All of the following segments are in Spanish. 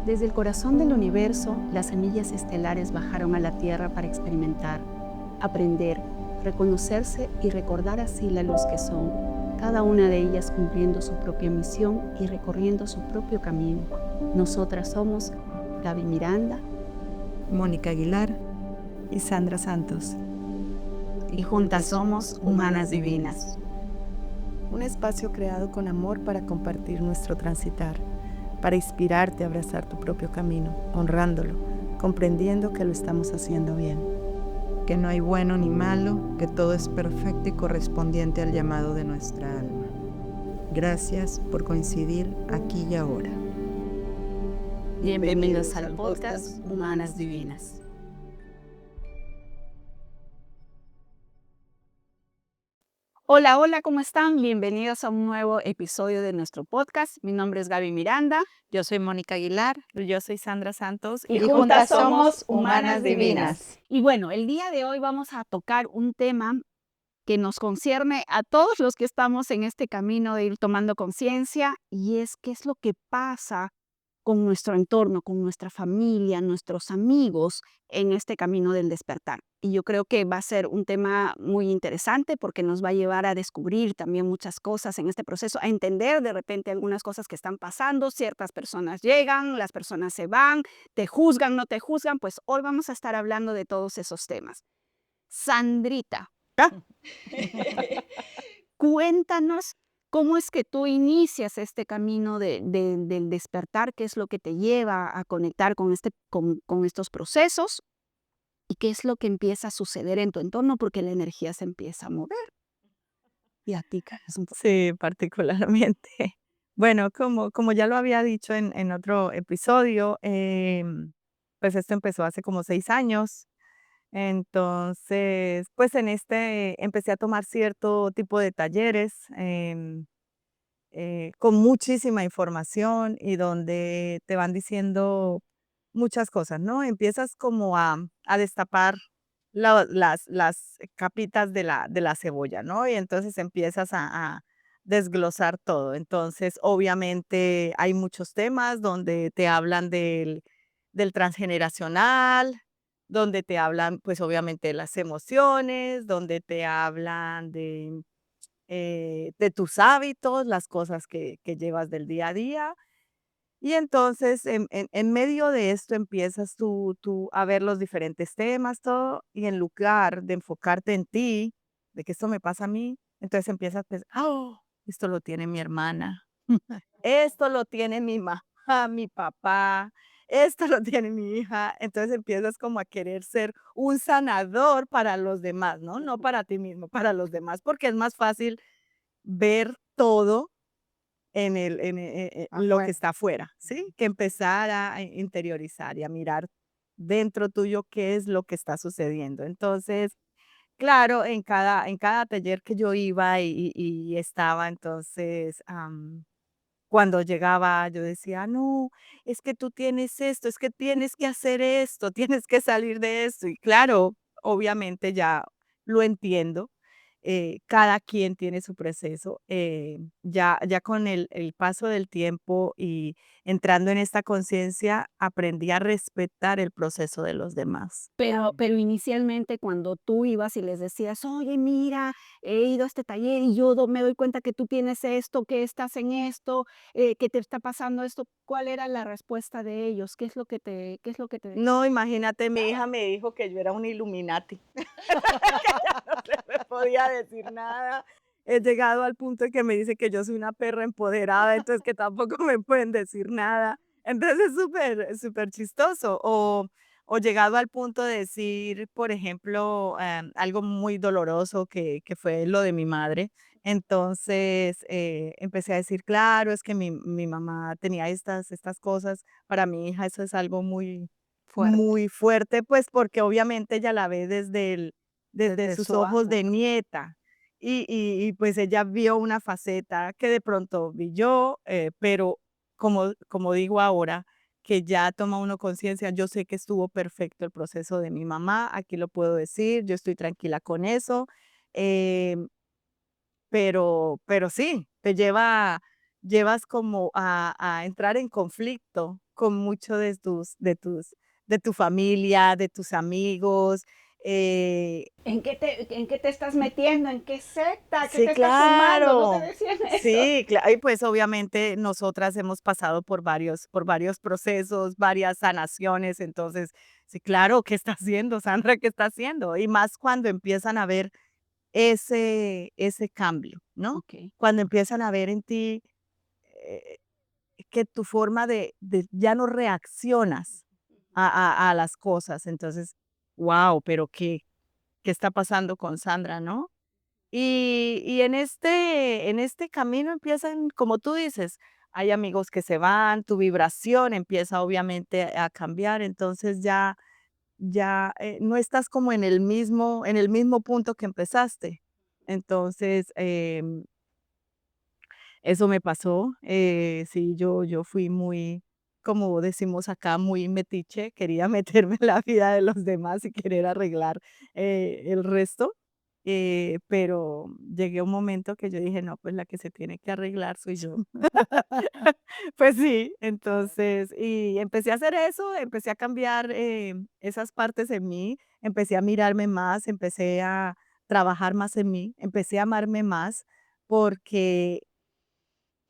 Desde el corazón del universo, las semillas estelares bajaron a la Tierra para experimentar, aprender, reconocerse y recordar así la luz que son, cada una de ellas cumpliendo su propia misión y recorriendo su propio camino. Nosotras somos Gaby Miranda, Mónica Aguilar y Sandra Santos. y juntas somos Humanas Divinas. Un espacio creado con amor para compartir nuestro transitar, para inspirarte a abrazar tu propio camino, honrándolo, comprendiendo que lo estamos haciendo bien. Que no hay bueno ni malo, que todo es perfecto y correspondiente al llamado de nuestra alma. Gracias por coincidir aquí y ahora. Bienvenidos al podcast Humanas Divinas. Hola, hola, ¿cómo están? Bienvenidos a un nuevo episodio de nuestro podcast. Mi nombre es Gaby Miranda. Yo soy Mónica Aguilar. Yo soy Sandra Santos. Y juntas somos Humanas Divinas. Y bueno, el día de hoy vamos a tocar un tema que nos concierne a todos los que estamos en este camino de ir tomando conciencia, y es qué es lo que pasa con nuestro entorno, con nuestra familia, nuestros amigos en este camino del despertar. Y yo creo que va a ser un tema muy interesante porque nos va a llevar a descubrir también muchas cosas en este proceso, a entender de repente algunas cosas que están pasando. Ciertas personas llegan, las personas se van, te juzgan, no te juzgan. Pues hoy vamos a estar hablando de todos esos temas. Sandrita, cuéntanos cómo es que tú inicias este camino del despertar, qué es lo que te lleva a conectar con estos procesos y qué es lo que empieza a suceder en tu entorno, porque la energía se empieza a mover. Y a ti, Caras, un poco. Sí, particularmente. Bueno, como ya lo había dicho en otro episodio, pues esto empezó hace como 6 años. Entonces, pues en empecé a tomar cierto tipo de talleres, con muchísima información y donde te van diciendo muchas cosas, ¿no? Empiezas como a destapar las capitas de la cebolla, ¿no? Y entonces empiezas a desglosar todo. Entonces, obviamente hay muchos temas donde te hablan del transgeneracional, donde te hablan, pues obviamente de las emociones, donde te hablan de tus hábitos, las cosas que llevas del día a día. Y entonces, en medio de esto empiezas tú a ver los diferentes temas, todo, y en lugar de enfocarte en ti, de que esto me pasa a mí, entonces empiezas a pensar, oh, esto lo tiene mi hermana, esto lo tiene mi mamá, mi papá, esto lo tiene mi hija. Entonces empiezas como a querer ser un sanador para los demás, ¿no? No para ti mismo, para los demás, porque es más fácil ver todo en lo que está afuera, ¿sí? Que empezar a interiorizar y a mirar dentro tuyo qué es lo que está sucediendo. Entonces, claro, en cada taller que yo iba y estaba, entonces, cuando llegaba, yo decía: "No, es que tú tienes esto, es que tienes que hacer esto, tienes que salir de esto". Y claro, obviamente ya lo entiendo, cada quien tiene su proceso, ya con el paso del tiempo y entrando en esta conciencia, aprendí a respetar el proceso de los demás. Pero inicialmente cuando tú ibas y les decías: "Oye, mira, he ido a este taller y yo me doy cuenta que tú tienes esto, que estás en esto, que te está pasando esto", ¿cuál era la respuesta de ellos? ¿Qué es lo que te decían? No, imagínate, mi hija me dijo que yo era un Illuminati, que ya no se me podía decir nada. He llegado al punto de que me dice que yo soy una perra empoderada, entonces que tampoco me pueden decir nada. Entonces es súper chistoso. O llegado al punto de decir, por ejemplo, algo muy doloroso que fue lo de mi madre. Entonces empecé a decir, claro, es que mi mamá tenía estas cosas. Para mi hija eso es algo Fuerte. muy fuerte, pues, porque obviamente ella la ve desde Desde sus su ojos ángulo. de nieta, pues, ella vio una faceta que de pronto vi yo, pero como digo ahora, que ya toma uno conciencia, yo sé que estuvo perfecto el proceso de mi mamá, aquí lo puedo decir, yo estoy tranquila con eso, em, pero sí, llevas como a entrar en conflicto con mucho de tu familia, de tus amigos. En qué te estás metiendo? ¿En qué secta? ¿Qué Sí, te estás sumando? ¿No te claro. decían eso? Sí, y pues obviamente nosotras hemos pasado por varios procesos, varias sanaciones, entonces, sí, claro, ¿qué está haciendo, Sandra? ¿Qué está haciendo? Y más cuando empiezan a ver ese cambio, ¿no? Ok. Cuando empiezan a ver en ti, eh, que tu forma de ya no reaccionas a las cosas, entonces, wow, pero ¿qué está pasando con Sandra, no? Y en este camino empiezan, como tú dices, hay amigos que se van, tu vibración empieza obviamente a cambiar, entonces no estás como en el mismo punto que empezaste. Entonces, eso me pasó. Sí, yo fui muy, como decimos acá, muy metiche, quería meterme en la vida de los demás y querer arreglar el resto. Pero llegué a un momento que yo dije, no, pues la que se tiene que arreglar soy yo. Pues sí, entonces, y empecé a hacer eso, empecé a cambiar esas partes en mí, empecé a mirarme más, empecé a trabajar más en mí, empecé a amarme más, porque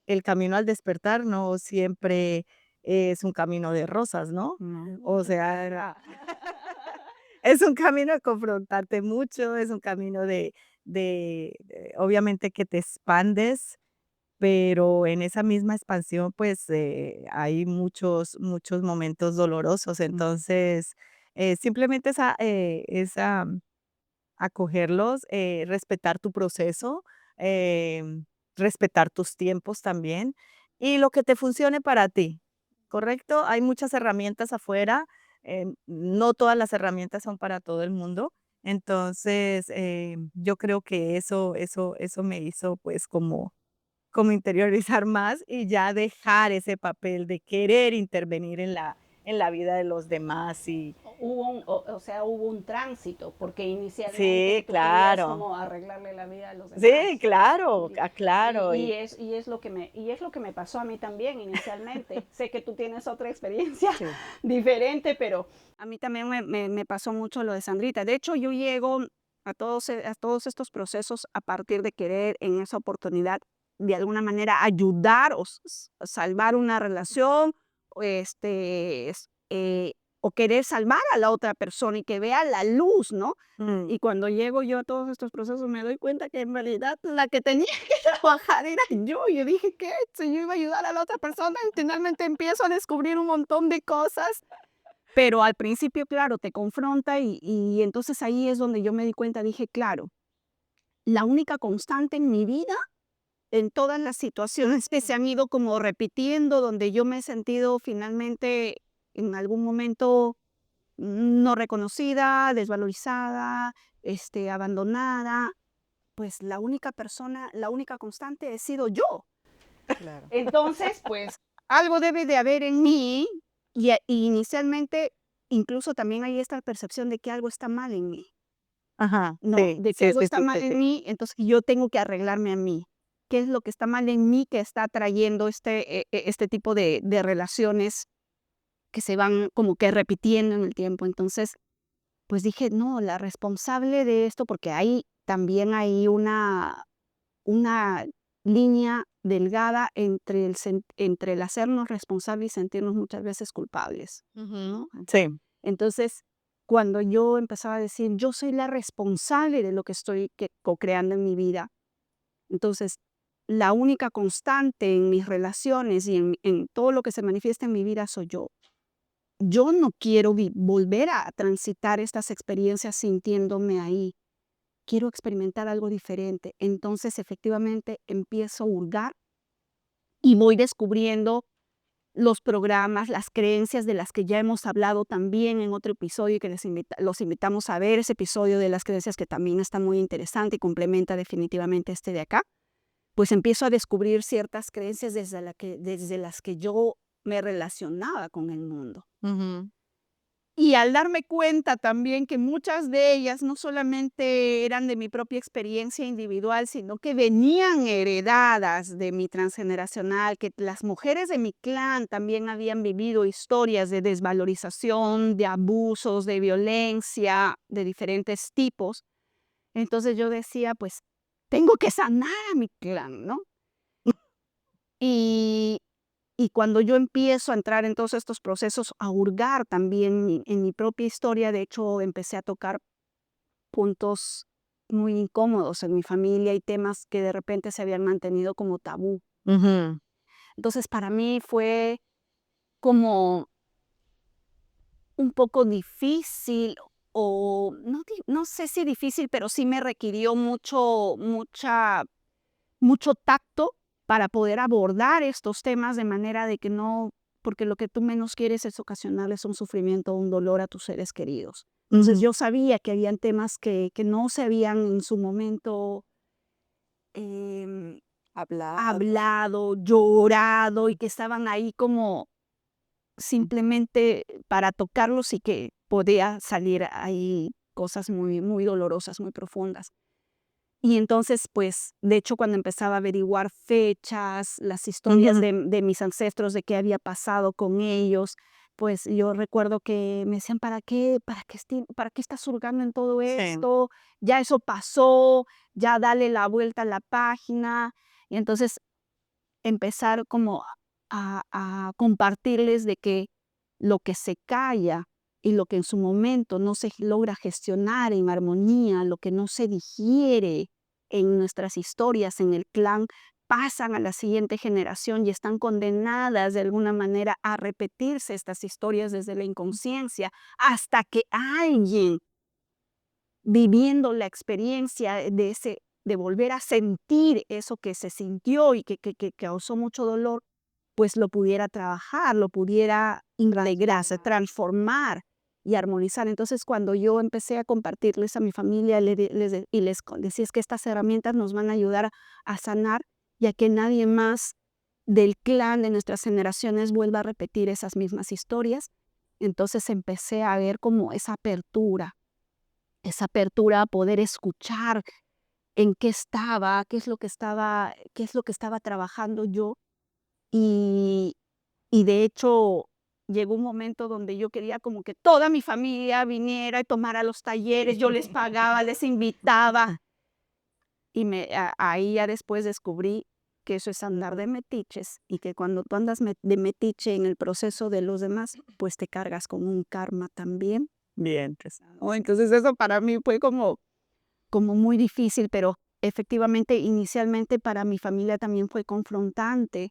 el camino al despertar no siempre es un camino de rosas, ¿no? No. O sea, es un camino de confrontarte mucho, es un camino obviamente que te expandes, pero en esa misma expansión, pues, hay muchos momentos dolorosos. Ujú. Entonces, simplemente acogerlos, respetar tu proceso, respetar tus tiempos también, y lo que te funcione para ti, ¿correcto? Hay muchas herramientas afuera, no todas las herramientas son para todo el mundo. Entonces, yo creo que eso me hizo, pues, como interiorizar más y ya dejar ese papel de querer intervenir en la vida de los demás y O sea, hubo un tránsito, porque inicialmente sí, tú querías claro. como arreglarle la vida a los Sí, demás. claro, Y, claro, y es lo que me pasó a mí también inicialmente. Sé que tú tienes otra experiencia sí. diferente, pero a mí también me pasó mucho lo de Sandrita. De hecho, yo llego a todos estos procesos a partir de querer en esa oportunidad de alguna manera ayudar o salvar una relación, o o querer salvar a la otra persona y que vea la luz, ¿no? Mm, Y cuando llego yo a todos estos procesos me doy cuenta que en realidad la que tenía que trabajar era yo. Yo dije, ¿qué? Si yo iba a ayudar a la otra persona y finalmente empiezo a descubrir un montón de cosas, pero al principio, claro, te confronta y entonces ahí es donde yo me di cuenta, dije, claro, la única constante en mi vida, en todas las situaciones que se han ido como repitiendo, donde yo me he sentido finalmente en algún momento no reconocida, desvalorizada, abandonada, pues la única persona, la única constante he sido yo. claro. Entonces, pues algo debe de haber en mí y inicialmente incluso también hay esta percepción de que algo está mal en mí, Ajá, ¿no? sí, De que sí, algo sí, está sí, mal sí, en sí. mí, entonces yo tengo que arreglarme a mí. ¿Qué es lo que está mal en mí que está trayendo este tipo de relaciones que se van como que repitiendo en el tiempo? Entonces, pues dije, no, la responsable de esto, porque hay también hay una línea delgada entre el hacernos responsables y sentirnos muchas veces culpables, Ujú, ¿no? sí. Entonces, cuando yo empezaba a decir, yo soy la responsable de lo que estoy co-creando en mi vida, entonces la única constante en mis relaciones y en todo lo que se manifiesta en mi vida soy yo. Yo no quiero volver a transitar estas experiencias sintiéndome ahí. Quiero experimentar algo diferente. Entonces, efectivamente, empiezo a hurgar y voy descubriendo los programas, las creencias de las que ya hemos hablado también en otro episodio y que los invitamos a ver ese episodio de las creencias que también está muy interesante y complementa definitivamente este de acá. Pues empiezo a descubrir ciertas creencias desde las que yo me relacionaba con el mundo. Ujú. Y al darme cuenta también que muchas de ellas no solamente eran de mi propia experiencia individual, sino que venían heredadas de mi transgeneracional, que las mujeres de mi clan también habían vivido historias de desvalorización, de abusos, de violencia, de diferentes tipos. Entonces yo decía, pues, tengo que sanar a mi clan, ¿no? Y y cuando yo empiezo a entrar en todos estos procesos, a hurgar también en mi propia historia, de hecho, empecé a tocar puntos muy incómodos en mi familia y temas que de repente se habían mantenido como tabú. Ujú. Entonces, para mí fue como un poco difícil, o no sé si difícil, pero sí me requirió mucho tacto para poder abordar estos temas de manera de que no, porque lo que tú menos quieres es ocasionarles un sufrimiento o un dolor a tus seres queridos. Entonces Ujú. yo sabía que habían temas que no se habían en su momento em, Hablado. hablado, llorado y que estaban ahí como simplemente para tocarlos y que podía salir ahí cosas muy, muy dolorosas, muy profundas. Y entonces, pues, de hecho, cuando empezaba a averiguar fechas, las historias Ujú. de mis ancestros, de qué había pasado con ellos, pues, yo recuerdo que me decían: "¿Para qué? ¿Para qué estás hurgando en todo Sí. esto? Ya eso pasó, ya dale la vuelta a la página". Y entonces, empezar como a compartirles de que lo que se calla y lo que en su momento no se logra gestionar en armonía, lo que no se digiere en nuestras historias, en el clan, pasan a la siguiente generación y están condenadas de alguna manera a repetirse estas historias desde la inconsciencia hasta que alguien viviendo la experiencia de volver a sentir eso que se sintió y que causó mucho dolor, pues lo pudiera trabajar, lo pudiera integrarse, transformar y armonizar. Entonces, cuando yo empecé a compartirles a mi familia, decía: "Es que estas herramientas nos van a ayudar a sanar y a que nadie más del clan de nuestras generaciones vuelva a repetir esas mismas historias". Entonces, empecé a ver como esa apertura a poder escuchar en qué estaba, qué es lo que estaba trabajando yo. Y y de hecho, llegó un momento donde yo quería como que toda mi familia viniera y tomara los talleres, yo les pagaba, les invitaba. Y ahí ya después descubrí que eso es andar de metiches, y que cuando tú andas de metiche en el proceso de los demás, pues te cargas con un karma también. Bien pesado. ¿No? Entonces eso para mí fue como muy difícil, pero efectivamente, inicialmente para mi familia también fue confrontante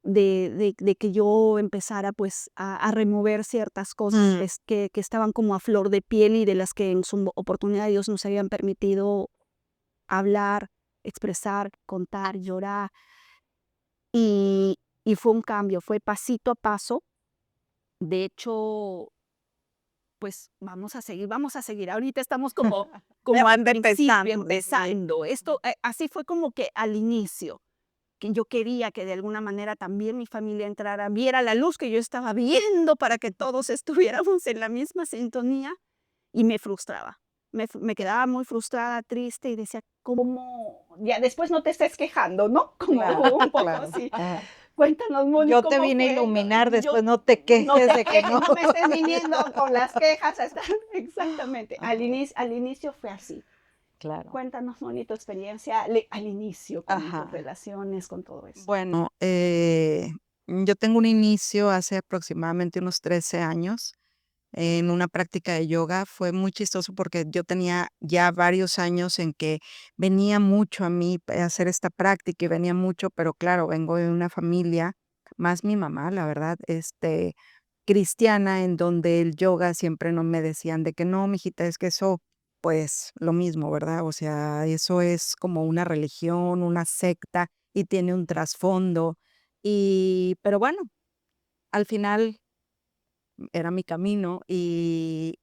de que yo empezara, pues, a remover ciertas cosas Mm. que estaban como a flor de piel y de las que en su oportunidad ellos nos habían permitido hablar, expresar, contar, llorar. Y y fue un cambio, fue pasito a paso. De hecho, pues vamos a seguir. Ahorita estamos como Me como al van principio, empezando. empezando. Esto, así fue como que al inicio, que yo quería que de alguna manera también mi familia entrara, viera la luz que yo estaba viendo para que todos estuviéramos en la misma sintonía, y me frustraba. Me quedaba muy frustrada, triste y decía: "¿Cómo?". Ya después no te estés quejando, ¿no? Como Claro, un poco claro. así. Ajá. Cuéntanos, Moni, Yo te ¿cómo vine a fue? No, iluminar, yo después no te no quejes te de que quejes, no. no me estés viniendo con las quejas a estar exactamente. Ajá, Al inicio fue así. claro. Cuéntanos, Moni, tu experiencia al inicio con tus Ajá. relaciones, con todo eso. Bueno, yo tengo un inicio hace aproximadamente unos 13 años en una práctica de yoga. Fue muy chistoso porque yo tenía ya varios años en que venía mucho a mí hacer esta práctica y venía mucho, pero claro, vengo de una familia, más mi mamá, la verdad, cristiana, en donde el yoga siempre no me decían de que no, mijita, es que eso, pues lo mismo, ¿verdad? O sea, eso es como una religión, una secta y tiene un trasfondo. Pero bueno, al final era mi camino y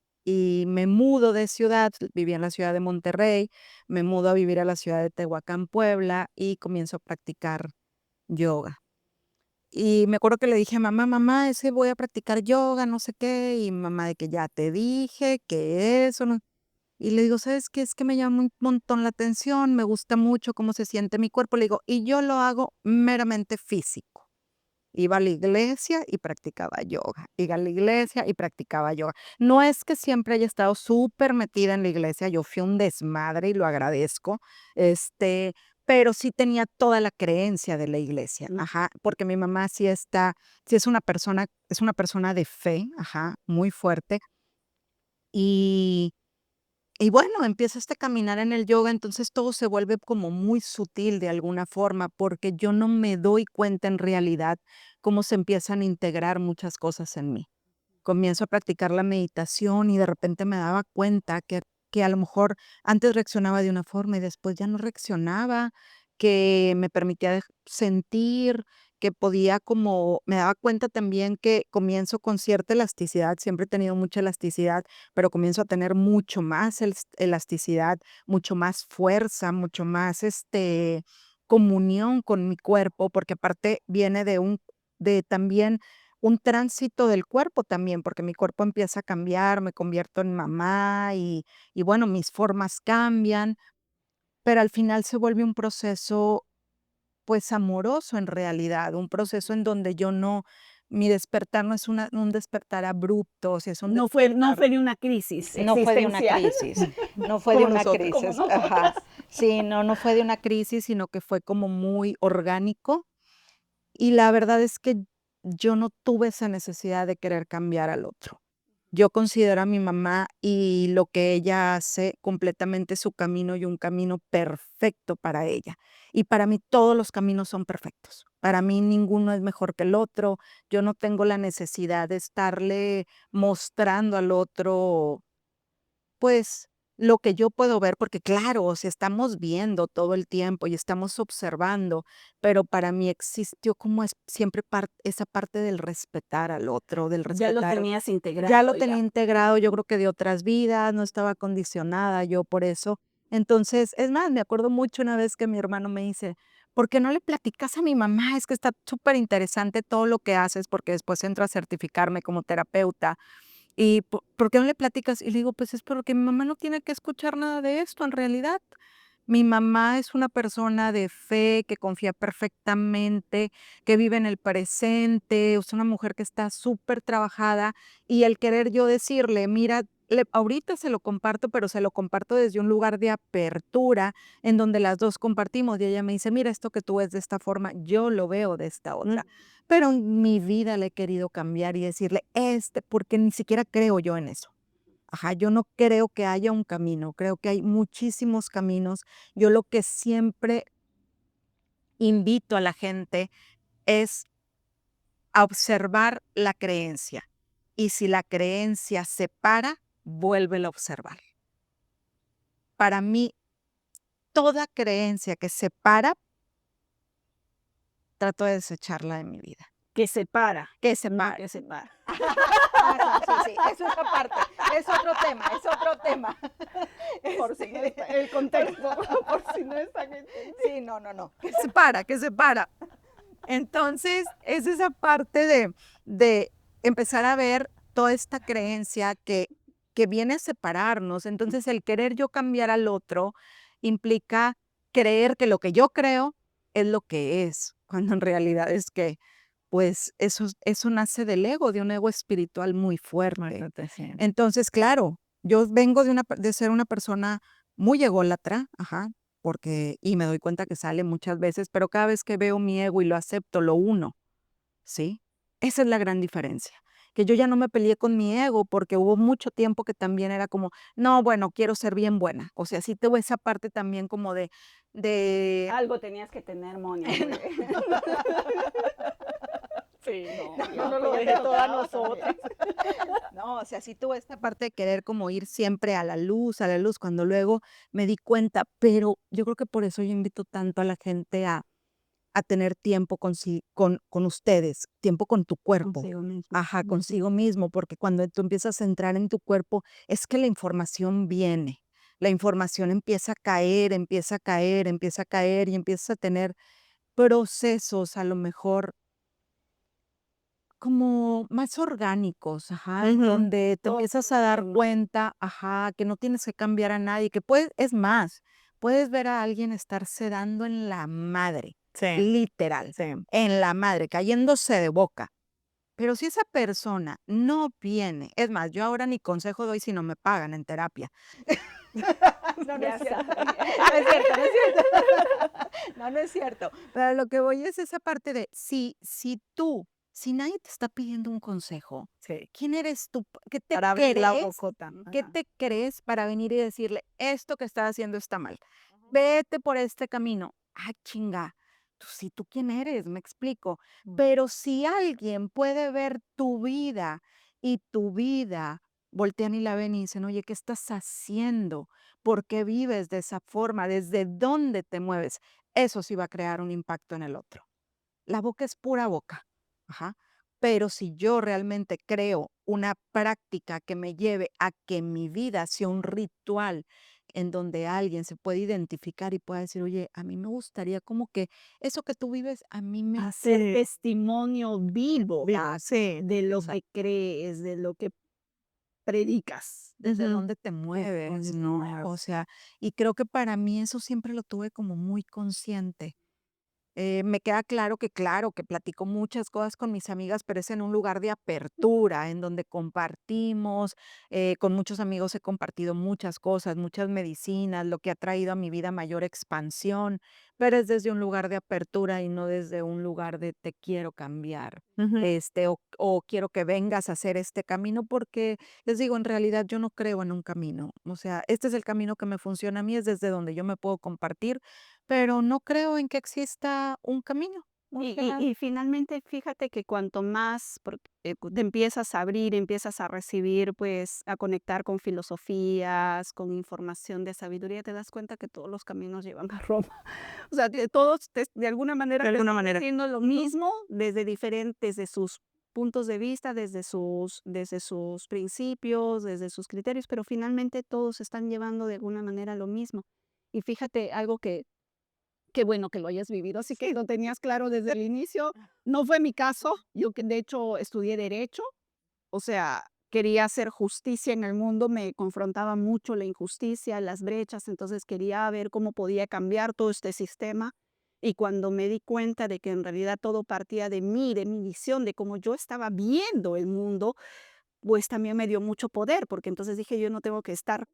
me mudo de ciudad, vivía en la ciudad de Monterrey, me mudo a vivir a la ciudad de Tehuacán, Puebla y comienzo a practicar yoga. Y me acuerdo que le dije a mamá, mamá, ese voy a practicar yoga, no sé qué, y mamá de que ya te dije que eso, no. Y le digo, ¿sabes qué? Es que me llama un montón la atención, me gusta mucho cómo se siente mi cuerpo. Le digo, y yo lo hago meramente físico. Iba a la iglesia y practicaba yoga. Iba a la iglesia y practicaba yoga. No es que siempre haya estado súper metida en la iglesia, yo fui un desmadre y lo agradezco, este, pero sí tenía toda la creencia de la iglesia, ajá, porque mi mamá sí es una persona de fe, ajá, muy fuerte. Y y bueno, empieza este caminar en el yoga, entonces todo se vuelve como muy sutil de alguna forma, porque yo no me doy cuenta en realidad cómo se empiezan a integrar muchas cosas en mí. Comienzo a practicar la meditación y de repente me daba cuenta que a lo mejor antes reaccionaba de una forma y después ya no reaccionaba, que me permitía sentir, que podía como, me daba cuenta también que comienzo con cierta elasticidad, siempre he tenido mucha elasticidad, pero comienzo a tener mucho más elasticidad, mucho más fuerza, mucho más comunión con mi cuerpo, porque aparte viene de también un tránsito del cuerpo también, porque mi cuerpo empieza a cambiar, me convierto en mamá y bueno, mis formas cambian, pero al final se vuelve un proceso, pues, amoroso en realidad, un proceso en donde yo no mi despertar no es un despertar abrupto, o sea, es un No despertar. fue de una crisis No fue de una existencial, crisis, no fue de Como una nosotros. como crisis, ajá. nosotras. Sí, no, no fue de una crisis, sino que fue como muy orgánico. Y la verdad es que yo no tuve esa necesidad de querer cambiar al otro. Yo considero a mi mamá y lo que ella hace completamente su camino y un camino perfecto para ella. Y para mí todos los caminos son perfectos. Para mí ninguno es mejor que el otro. Yo no tengo la necesidad de estarle mostrando al otro, pues, lo que yo puedo ver, porque claro, o sea, estamos viendo todo el tiempo y estamos observando, pero para mí existió como siempre esa parte del respetar al otro, del Ya lo respetar. tenías Ya lo integrado tenía ya. integrado, yo creo que de otras vidas, no estaba condicionada yo por eso. Entonces, es más, me acuerdo mucho una vez que mi hermano me dice, ¿por qué no le platicas a mi mamá? Es que está súper interesante todo lo que haces, porque después entro a certificarme como terapeuta. ¿Y por qué no le platicas? Y le digo, pues es porque mi mamá no tiene que escuchar nada de esto en realidad. Mi mamá es una persona de fe, que confía perfectamente, que vive en el presente, es una mujer que está súper trabajada y el querer yo decirle, mira, ahorita se lo comparto, pero se lo comparto desde un lugar de apertura en donde las dos compartimos y ella me dice, mira, esto que tú ves de esta forma, yo lo veo de esta otra. Pero en mi vida le he querido cambiar y decirle, porque ni siquiera creo yo en eso. Ajá, yo no creo que haya un camino, creo que hay muchísimos caminos. Yo lo que siempre invito a la gente es a observar la creencia. Y si la creencia se para, vuélvela a observar. Para mí, toda creencia que se para, trato de desecharla de mi vida. Que separa, Que se no para. que separa. Ah, no, sí, sí, es otra parte, es otro tema, es otro tema. Por si no está el contexto, por si no están entendiendo. Sí, no, no, no, que se para, que se para. Entonces, es esa parte de empezar a ver toda esta creencia que viene a separarnos. Entonces, el querer yo cambiar al otro implica creer que lo que yo creo es lo que es, cuando en realidad es que, pues, eso nace del ego, de un ego espiritual muy fuerte. Entonces, claro, yo vengo de ser una persona muy ególatra, ajá, porque y me doy cuenta que sale muchas veces, pero cada vez que veo mi ego y lo acepto, lo uno, ¿sí? Esa es la gran diferencia, que yo ya no me peleé con mi ego, porque hubo mucho tiempo que también era como, no, bueno, quiero ser bien buena. O sea, sí tuve esa parte también como de Algo tenías que tener, Mónica. Sí, no, no, yo no lo ya dejé te toda a tocaba nosotras. también. No, o sea, sí tuve esta parte de querer como ir siempre a la luz, cuando luego me di cuenta, pero yo creo que por eso yo invito tanto a la gente a tener tiempo con ustedes, tiempo con tu cuerpo. Consigo mismo. Ajá, consigo mismo, porque cuando tú empiezas a entrar en tu cuerpo, es que la información viene, la información empieza a caer, empieza a caer, empieza a caer y empiezas a tener procesos a lo mejor como más orgánicos, ajá, Ujú. donde te Todo empiezas a dar tema. cuenta, ajá, que no tienes que cambiar a nadie, que puedes, es más, puedes ver a alguien estarse dando en la madre, Sí, literal, sí. en la madre, cayéndose de boca. Pero si esa persona no viene, es más, yo ahora ni consejo doy si no me pagan en terapia. No, no es Ya cierto. sabía. No es cierto, no es cierto. No, no es cierto. Pero a lo que voy es esa parte de si nadie te está pidiendo un consejo, Sí, ¿quién eres tú? para abrir la bocota. ¿Qué Ajá. te crees para venir y decirle, esto que estás haciendo está mal? Vete por este camino. Ah, chinga. Si tú quién eres, me explico. Mm. Pero si alguien puede ver tu vida y tu vida, voltean y la ven y dicen, oye, ¿qué estás haciendo? ¿Por qué vives de esa forma? ¿Desde dónde te mueves? Eso sí va a crear un impacto en el otro. La boca es pura boca. Ajá. Pero si yo realmente creo una práctica que me lleve a que mi vida sea un ritual en donde alguien se puede identificar y pueda decir, oye, a mí me gustaría como que eso que tú vives, a mí me... Hacer Sí, testimonio vivo sí, de lo exacto. que crees, de lo que predicas. Desde Ujú. dónde te mueves, Donde te ¿no? muevas. O sea, y creo que para mí eso siempre lo tuve como muy consciente. Me queda claro que platico muchas cosas con mis amigas, pero es en un lugar de apertura, en donde compartimos, con muchos amigos he compartido muchas cosas, muchas medicinas, lo que ha traído a mi vida mayor expansión, pero es desde un lugar de apertura y no desde un lugar de te quiero cambiar, Ujú. o quiero que vengas a hacer este camino, porque les digo, en realidad yo no creo en un camino. O sea, este es el camino que me funciona a mí, es desde donde yo me puedo compartir, pero no creo en que exista un camino, más Y que nada. y y finalmente, fíjate que cuanto más te empiezas a abrir, empiezas a recibir, pues, a conectar con filosofías, con información de sabiduría, te das cuenta que todos los caminos llevan a Roma. O sea, que todos de alguna manera De te alguna están manera. diciendo lo mismo desde diferentes de sus puntos de vista, desde sus principios, desde sus criterios, pero finalmente todos están llevando de alguna manera lo mismo. Y fíjate, algo que qué bueno que lo hayas vivido, así que lo tenías claro desde el inicio. No fue mi caso, yo que de hecho estudié derecho, o sea, quería hacer justicia en el mundo, me confrontaba mucho la injusticia, las brechas, entonces quería ver cómo podía cambiar todo este sistema. Y cuando me di cuenta de que en realidad todo partía de mí, de mi visión, de cómo yo estaba viendo el mundo, pues también me dio mucho poder, porque entonces dije, yo no tengo que estar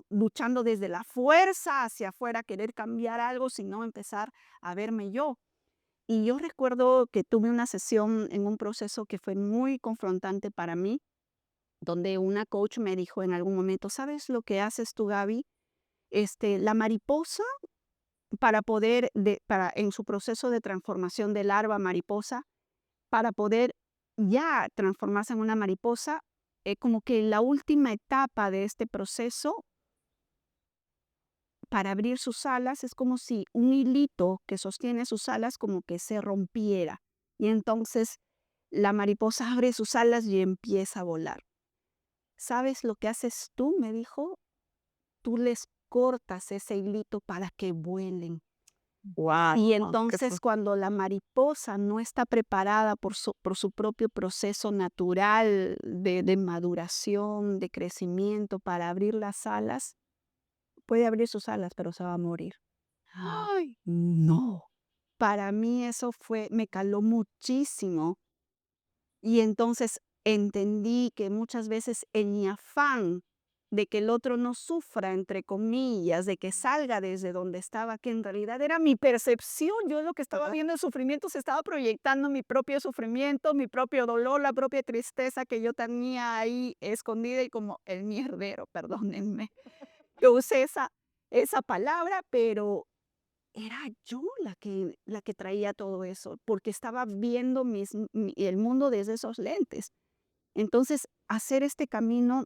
luchando desde la fuerza hacia afuera, querer cambiar algo, sino empezar a verme yo. Y yo recuerdo que tuve una sesión en un proceso que fue muy confrontante para mí, donde una coach me dijo en algún momento, ¿sabes lo que haces tú, Gaby? La mariposa, en su proceso de transformación de larva a mariposa, para poder ya transformarse en una mariposa, como que la última etapa de este proceso para abrir sus alas es como si un hilito que sostiene sus alas como que se rompiera. Y entonces la mariposa abre sus alas y empieza a volar. ¿Sabes lo que haces tú? Me dijo. Tú les cortas ese hilito para que vuelen. Guau, Y qué entonces cuando la mariposa no está preparada por su propio proceso natural de maduración, de crecimiento para abrir las alas, puede abrir sus alas, pero se va a morir. ¡Ay! No. Para mí eso me caló muchísimo. Y entonces entendí que muchas veces en mi afán de que el otro no sufra, entre comillas, de que salga desde donde estaba, que en realidad era mi percepción, yo lo que estaba viendo el sufrimiento, se estaba proyectando mi propio sufrimiento, mi propio dolor, la propia tristeza que yo tenía ahí escondida y como el mierdero, perdónenme, que usé esa palabra, pero era yo la que traía todo eso, porque estaba viendo el mundo desde esos lentes. Entonces, hacer este camino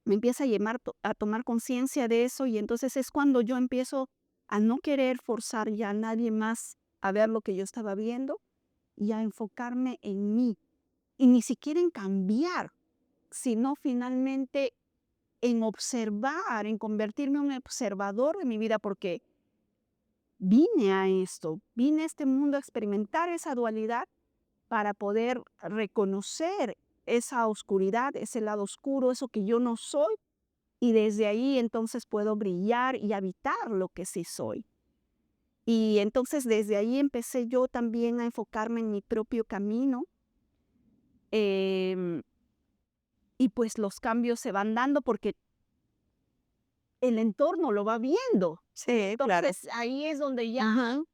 me empieza a a tomar conciencia de eso y entonces es cuando yo empiezo a no querer forzar ya a nadie más a ver lo que yo estaba viendo y a enfocarme en mí. Y ni siquiera en cambiar, sino finalmente en observar, en convertirme en un observador de mi vida, porque vine a esto, vine a este mundo a experimentar esa dualidad para poder reconocer esa oscuridad, ese lado oscuro, eso que yo no soy, y desde ahí entonces puedo brillar y habitar lo que sí soy. Y entonces desde ahí empecé yo también a enfocarme en mi propio camino, em, y pues los cambios se van dando porque el entorno lo va viendo. Sí, claro. Entonces ahí es donde ya Ujú.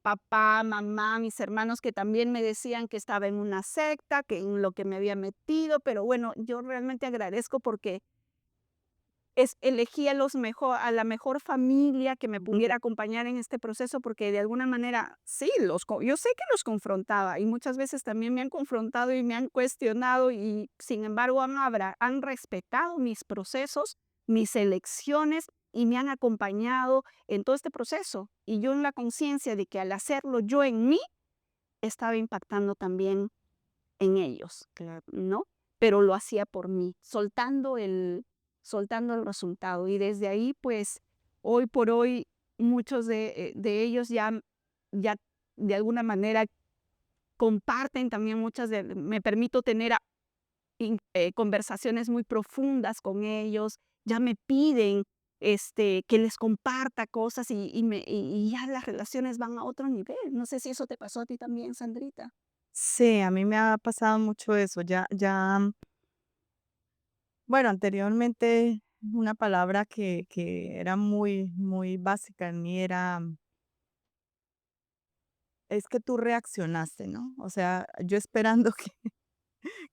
papá, mamá, mis hermanos que también me decían que estaba en una secta, que en lo que me había metido, pero bueno, yo realmente agradezco porque elegí a la mejor familia que me pudiera acompañar en este proceso, porque de alguna manera, sí, yo sé que los confrontaba y muchas veces también me han confrontado y me han cuestionado y sin embargo han respetado mis procesos, mis elecciones y me han acompañado en todo este proceso. Y yo en la conciencia de que al hacerlo yo en mí, estaba impactando también en ellos, Claro. ¿no? Pero lo hacía por mí, soltando el resultado. Y desde ahí, pues, hoy por hoy, muchos de ellos ya de alguna manera comparten también me permito tener conversaciones muy profundas con ellos, ya me piden que les comparta cosas y ya las relaciones van a otro nivel. No sé si eso te pasó a ti también, Sandrita. Sí, a mí me ha pasado mucho eso. Bueno, anteriormente una palabra que era muy, muy básica en mí era, es que tú reaccionaste, ¿no? O sea, yo esperando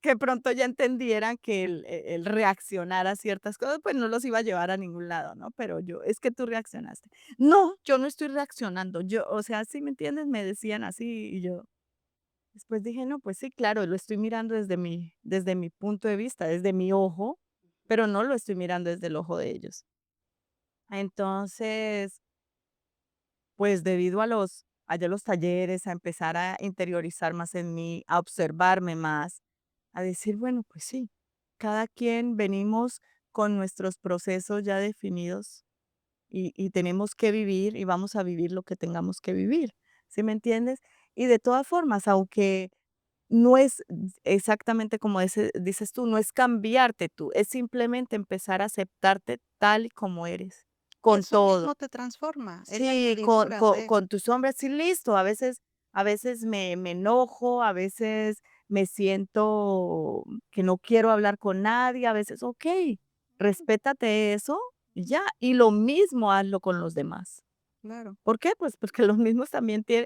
que pronto ya entendieran que el reaccionar a ciertas cosas, pues no los iba a llevar a ningún lado, ¿no? Pero yo, es que tú reaccionaste. No, yo no estoy reaccionando. Yo, o sea, ¿sí me entiendes? Me decían así y yo después dije, no, pues sí, claro, lo estoy mirando desde mi punto de vista, desde mi ojo, pero no lo estoy mirando desde el ojo de ellos. Entonces, pues debido allá los talleres, a empezar a interiorizar más en mí, a observarme más, a decir, bueno, pues sí, cada quien venimos con nuestros procesos ya definidos y tenemos que vivir y vamos a vivir lo que tengamos que vivir, ¿sí me entiendes? Y de todas formas, aunque no es exactamente como dices tú, no es cambiarte tú, es simplemente empezar a aceptarte tal y como eres, Y con eso todo. mismo te transforma, es la Sí, añadidura de. con tus sombras, sí, listo. A veces me enojo, a veces me siento que no quiero hablar con nadie, a veces, okey, respétate eso y ya. Y lo mismo hazlo con los demás. Claro. ¿Por qué? Pues porque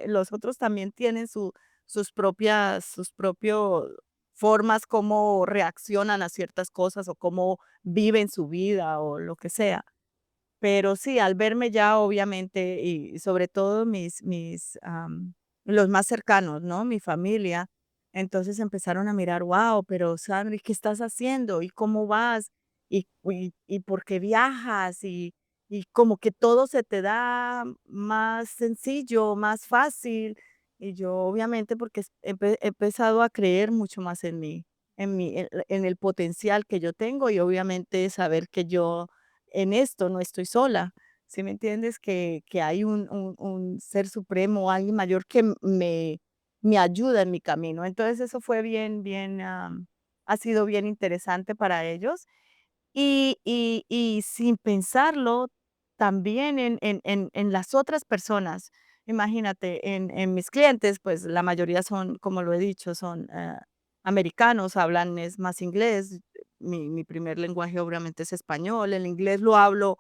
los otros también tienen sus propios formas como reaccionan a ciertas cosas o cómo viven su vida o lo que sea. Pero sí, al verme ya obviamente, y sobre todo los más cercanos, ¿no? Mi familia, entonces empezaron a mirar, wow, pero Sandri, ¿qué estás haciendo? ¿Y cómo vas? ¿Y por qué viajas? Y como que todo se te da más sencillo, más fácil. Y yo obviamente porque he empezado a creer mucho más en el potencial que yo tengo y obviamente saber que yo en esto no estoy sola, ¿sí me entiendes? Que hay un ser supremo, alguien mayor que me ayuda en mi camino. Entonces eso fue ha sido bien interesante para ellos. Y sin pensarlo, también en las otras personas. Imagínate, en mis clientes, pues la mayoría son, como lo he dicho, son americanos, hablan es más inglés. Mi primer lenguaje obviamente es español, el inglés lo hablo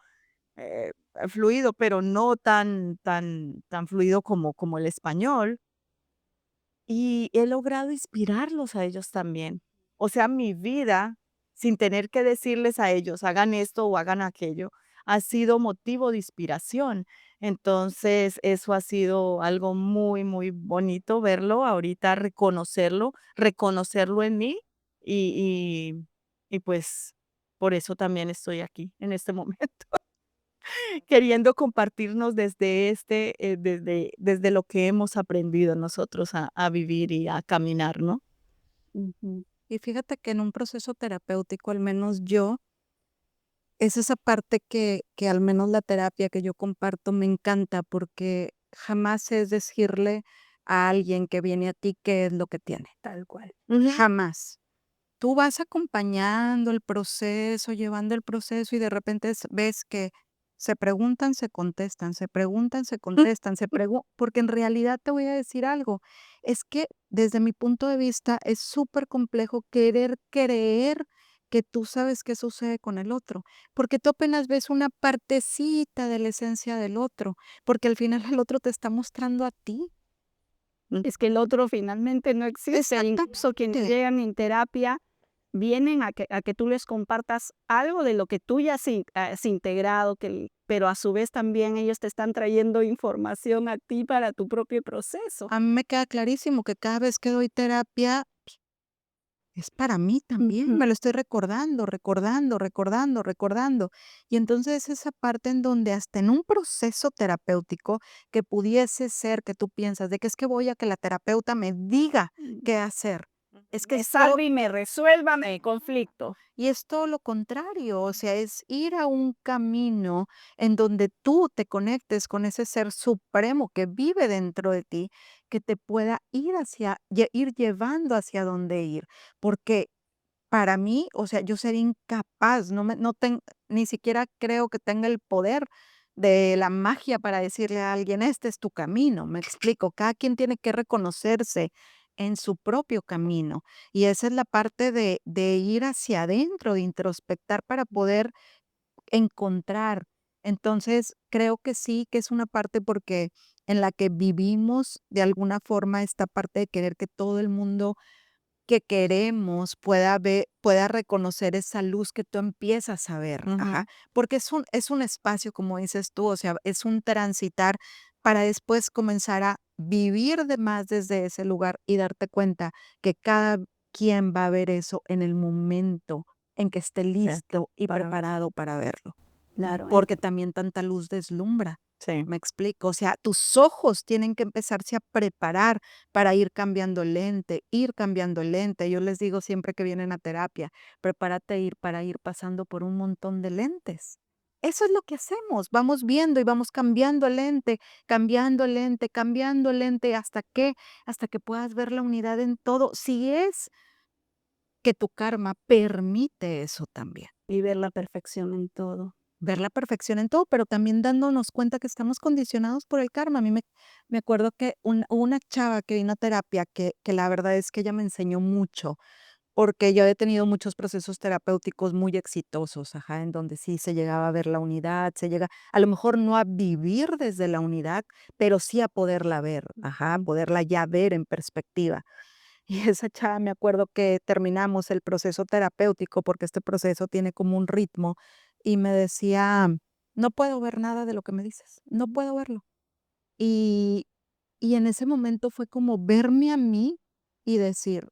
eh, fluido, pero no tan fluido como el español. Y he logrado inspirarlos a ellos también. O sea, mi vida, sin tener que decirles a ellos, hagan esto o hagan aquello, ha sido motivo de inspiración. Entonces, eso ha sido algo muy, muy bonito verlo, ahorita reconocerlo en mí y, y pues por eso también estoy aquí en este momento, queriendo compartirnos desde lo que hemos aprendido nosotros a vivir y a caminar, ¿no? Ujú. Y fíjate que en un proceso terapéutico, al menos yo, es esa parte que al menos la terapia que yo comparto me encanta porque jamás es decirle a alguien que viene a ti qué es lo que tiene. Tal cual. Jamás. Tú vas acompañando el proceso, llevando el proceso y de repente ves que se preguntan, se contestan, se preguntan, se contestan, porque en realidad te voy a decir algo, es que desde mi punto de vista es súper complejo querer creer que tú sabes qué sucede con el otro, porque tú apenas ves una partecita de la esencia del otro, porque al final el otro te está mostrando a ti. Es que el otro finalmente no existe. Incluso quienes Exactamente. llegan en terapia vienen a que tú les compartas algo de lo que tú ya has integrado, pero a su vez también ellos te están trayendo información a ti para tu propio proceso. A mí me queda clarísimo que cada vez que doy terapia es para mí también, Ujú. me lo estoy recordando, recordando, recordando, recordando. Y entonces esa parte en donde hasta en un proceso terapéutico que pudiese ser que tú piensas de que es que voy a que la terapeuta me diga qué hacer. Es que Me es todo, salve y me resuelva mi conflicto. y es todo lo contrario, o sea, es ir a un camino en donde tú te conectes con ese ser supremo que vive dentro de ti, que te pueda ir llevando hacia dónde ir, porque para mí, o sea, yo sería incapaz, ni siquiera creo que tenga el poder de la magia para decirle a alguien: "Este es tu camino", ¿me explico? Cada quien tiene que reconocerse en su propio camino, y esa es la parte de ir hacia adentro, de introspectar para poder encontrar. Entonces, creo que sí, que es una parte porque en la que vivimos de alguna forma esta parte de querer que todo el mundo que queremos pueda reconocer esa luz que tú empiezas a ver, Ujú. ajá, porque es un espacio, como dices tú, o sea, es un transitar para después comenzar a vivir de más desde ese lugar y darte cuenta que cada quien va a ver eso en el momento en que esté listo y Para preparado para verlo. Claro, Porque también tanta luz deslumbra, sí. ¿me explico? O sea, tus ojos tienen que empezarse a preparar para ir cambiando el lente, ir cambiando el lente. Yo les digo siempre que vienen a terapia, prepárate para ir pasando por un montón de lentes. Eso es lo que hacemos, vamos viendo y vamos cambiando el lente, cambiando el lente, cambiando el lente, hasta que puedas ver la unidad en todo, si es que tu karma permite eso también. y ver la perfección en todo. Ver la perfección en todo, pero también dándonos cuenta que estamos condicionados por el karma. A mí me acuerdo que hubo una chava que vino a terapia que la verdad es que ella me enseñó mucho, porque yo he tenido muchos procesos terapéuticos muy exitosos, ajá, en donde sí se llegaba a ver la unidad, se llega a lo mejor no a vivir desde la unidad, pero sí a poderla ver, ajá, Ujú. poderla ya ver en perspectiva. Y esa chava, me acuerdo que terminamos el proceso terapéutico, porque este proceso tiene como un ritmo, y me decía: "No puedo ver nada de lo que me dices, no puedo verlo". Y y en ese momento fue como verme a mí y decir: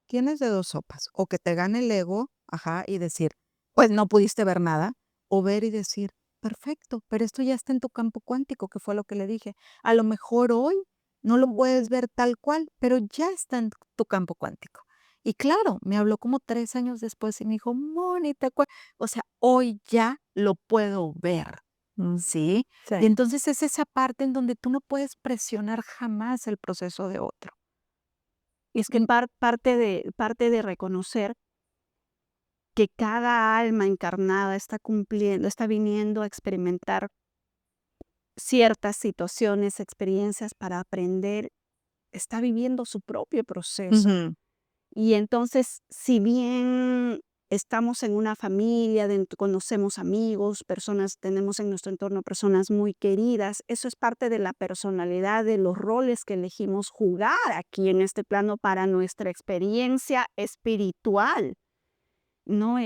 "Tienes de 2 sopas, o que te gane el ego", ajá, y decir: "Pues no pudiste ver nada", o ver y decir: "Perfecto, pero esto ya está en tu campo cuántico", que fue lo que le dije. A lo mejor hoy no lo puedes ver tal cual, pero ya está en tu campo cuántico. Y claro, me habló como 3 años después y me dijo: "Moni, ¿te acuer", o sea, hoy ya lo puedo ver, Mm, ¿sí? Y sí. entonces es esa parte en donde tú no puedes presionar jamás el proceso de otro. Y es que Mm, parte de reconocer que cada alma encarnada está viniendo a experimentar ciertas situaciones, experiencias para aprender, está viviendo su propio proceso. Ujú. Y entonces, si bien estamos en una familia, conocemos amigos, personas, tenemos en nuestro entorno personas muy queridas, eso es parte de la personalidad, de los roles que elegimos jugar aquí en este plano para nuestra experiencia espiritual, ¿no?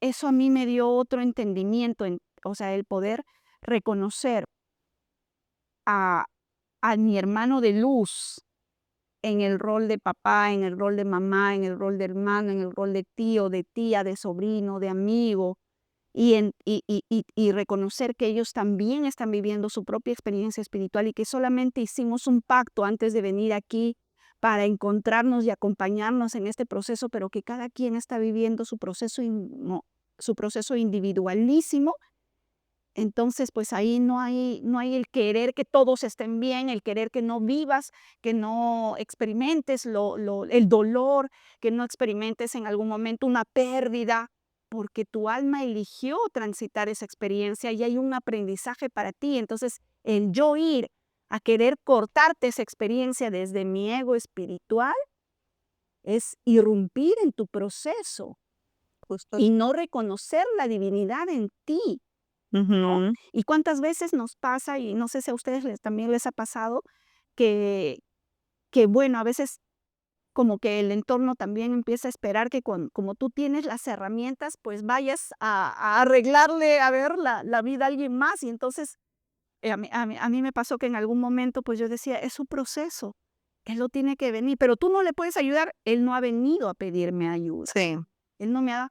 Eso a mí me dio otro entendimiento, o sea, el poder reconocer a, a mi hermano de luz en el rol de papá, en el rol de mamá, en el rol de hermano, en el rol de tío, de tía, de sobrino, de amigo, y reconocer que ellos también están viviendo su propia experiencia espiritual y que solamente hicimos un pacto antes de venir aquí para encontrarnos y acompañarnos en este proceso, pero que cada quien está viviendo su proceso individualísimo Entonces, pues ahí no hay el querer que todos estén bien, el querer que no vivas, que no experimentes el dolor, que no experimentes en algún momento una pérdida, porque tu alma eligió transitar esa experiencia y hay un aprendizaje para ti. Entonces, el yo ir a querer cortarte esa experiencia desde mi ego espiritual es irrumpir en tu proceso Justo. y no reconocer la divinidad en ti. Ujú. ¿Y cuántas veces nos pasa, y no sé si a ustedes también les ha pasado, que, bueno, a veces como que el entorno también empieza a esperar que como tú tienes las herramientas, pues vayas a arreglarle, a ver la vida a alguien más. Y entonces a mí me pasó que en algún momento pues yo decía, es su proceso, él lo tiene que venir, pero tú no le puedes ayudar, él no ha venido a pedirme ayuda, Sí. él no me ha...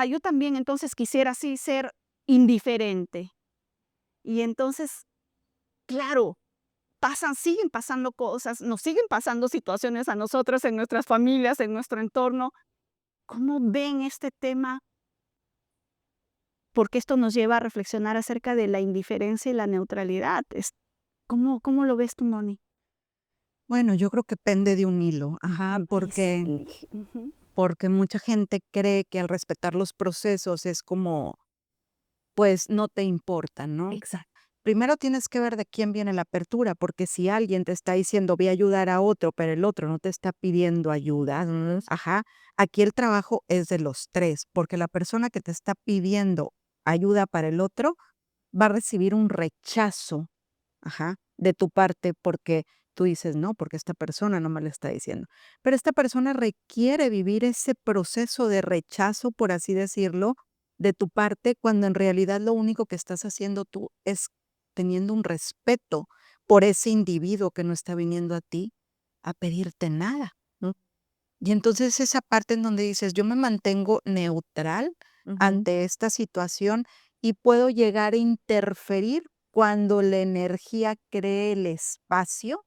yo también entonces quisiera así ser indiferente. Y entonces, claro, siguen pasando cosas, nos siguen pasando situaciones a nosotros, en nuestras familias, en nuestro entorno. ¿Cómo ven este tema? Porque esto nos lleva a reflexionar acerca de la indiferencia y la neutralidad. ¿Cómo lo ves tú, Moni? Bueno, yo creo que pende de un hilo, ajá, porque Difícil. Ujú. porque mucha gente cree que al respetar los procesos es como, pues, no te importa, ¿no? Exacto. Primero tienes que ver de quién viene la apertura, porque si alguien te está diciendo: "Voy a ayudar a otro", pero el otro no te está pidiendo ayuda, Ujú. ajá, aquí el trabajo es de los 3, porque la persona que te está pidiendo ayuda para el otro va a recibir un rechazo, ajá, de tu parte, porque tú dices: "No, porque esta persona no me lo está diciendo". Pero esta persona requiere vivir ese proceso de rechazo, por así decirlo, de tu parte, cuando en realidad lo único que estás haciendo tú es teniendo un respeto por ese individuo que no está viniendo a ti a pedirte nada, ¿no? Y entonces esa parte en donde dices: "Yo me mantengo neutral Ujú. ante esta situación y puedo llegar a interferir cuando la energía cree el espacio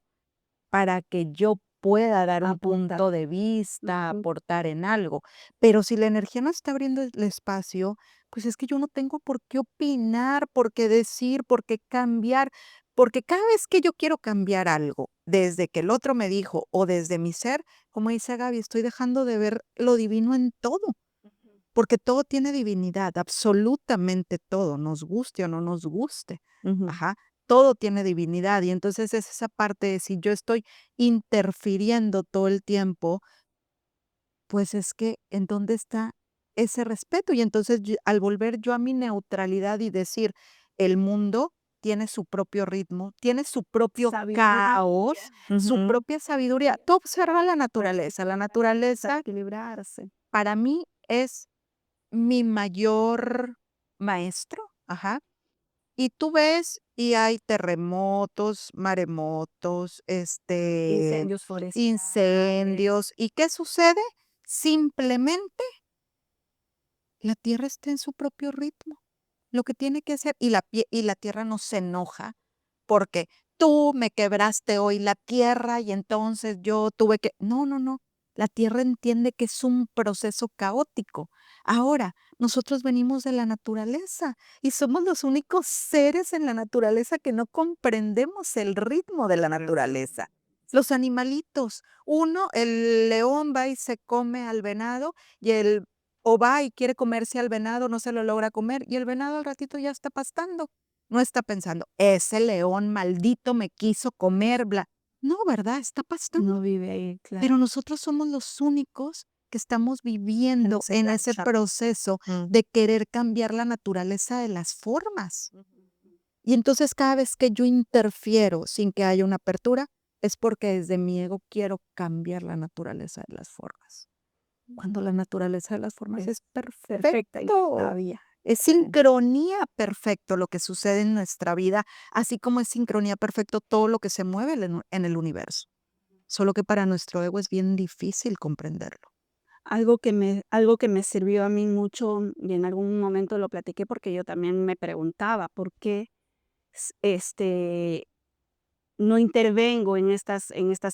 para que yo pueda dar un Aportar. punto de vista, Ujú. aportar en algo". Pero si la energía no está abriendo el espacio, pues es que yo no tengo por qué opinar, por qué decir, por qué cambiar, porque cada vez que yo quiero cambiar algo, desde que el otro me dijo o desde mi ser, como dice Gaby, estoy dejando de ver lo divino en todo, porque todo tiene divinidad, absolutamente todo, nos guste o no nos guste. Ujú. Ajá, todo tiene divinidad. Y entonces es esa parte de si yo estoy interfiriendo todo el tiempo, pues es que ¿en dónde está ese respeto? Y entonces al volver yo a mi neutralidad y decir, el mundo tiene su propio ritmo, tiene su propio Sabiduría. caos, su Ujú. propia sabiduría. Tú observa la naturaleza. La Para naturaleza equilibrarse. para mí es mi mayor maestro, ajá. Y tú ves y hay terremotos, maremotos, Incendios forestales. incendios, ¿y qué sucede? Simplemente la tierra está en su propio ritmo, lo que tiene que hacer, y la tierra no se enoja porque tú me quebraste hoy la tierra y entonces yo tuve que no, no, no. La tierra entiende que es un proceso caótico. Ahora, nosotros venimos de la naturaleza y somos los únicos seres en la naturaleza que no comprendemos el ritmo de la naturaleza. Los animalitos, el león va y se come al venado y o va y quiere comerse al venado, no se lo logra comer y el venado al ratito ya está pastando. No está pensando, ese león maldito me quiso comer, bla. No, ¿verdad? Está pastando. No vive ahí, claro. Pero nosotros somos los únicos que estamos viviendo ese en ese plancha. proceso Mm. de querer cambiar la naturaleza de las formas. Y entonces cada vez que yo interfiero sin que haya una apertura, es porque desde mi ego quiero cambiar la naturaleza de las formas. Cuando la naturaleza de las formas es Perfecta y perfecto. sabia. Es sincronía perfecto lo que sucede en nuestra vida, así como es sincronía perfecto todo lo que se mueve en el universo. Solo que para nuestro ego es bien difícil comprenderlo. Algo que me sirvió a mí mucho, y en algún momento lo platiqué, porque yo también me preguntaba, ¿por qué no intervengo en estas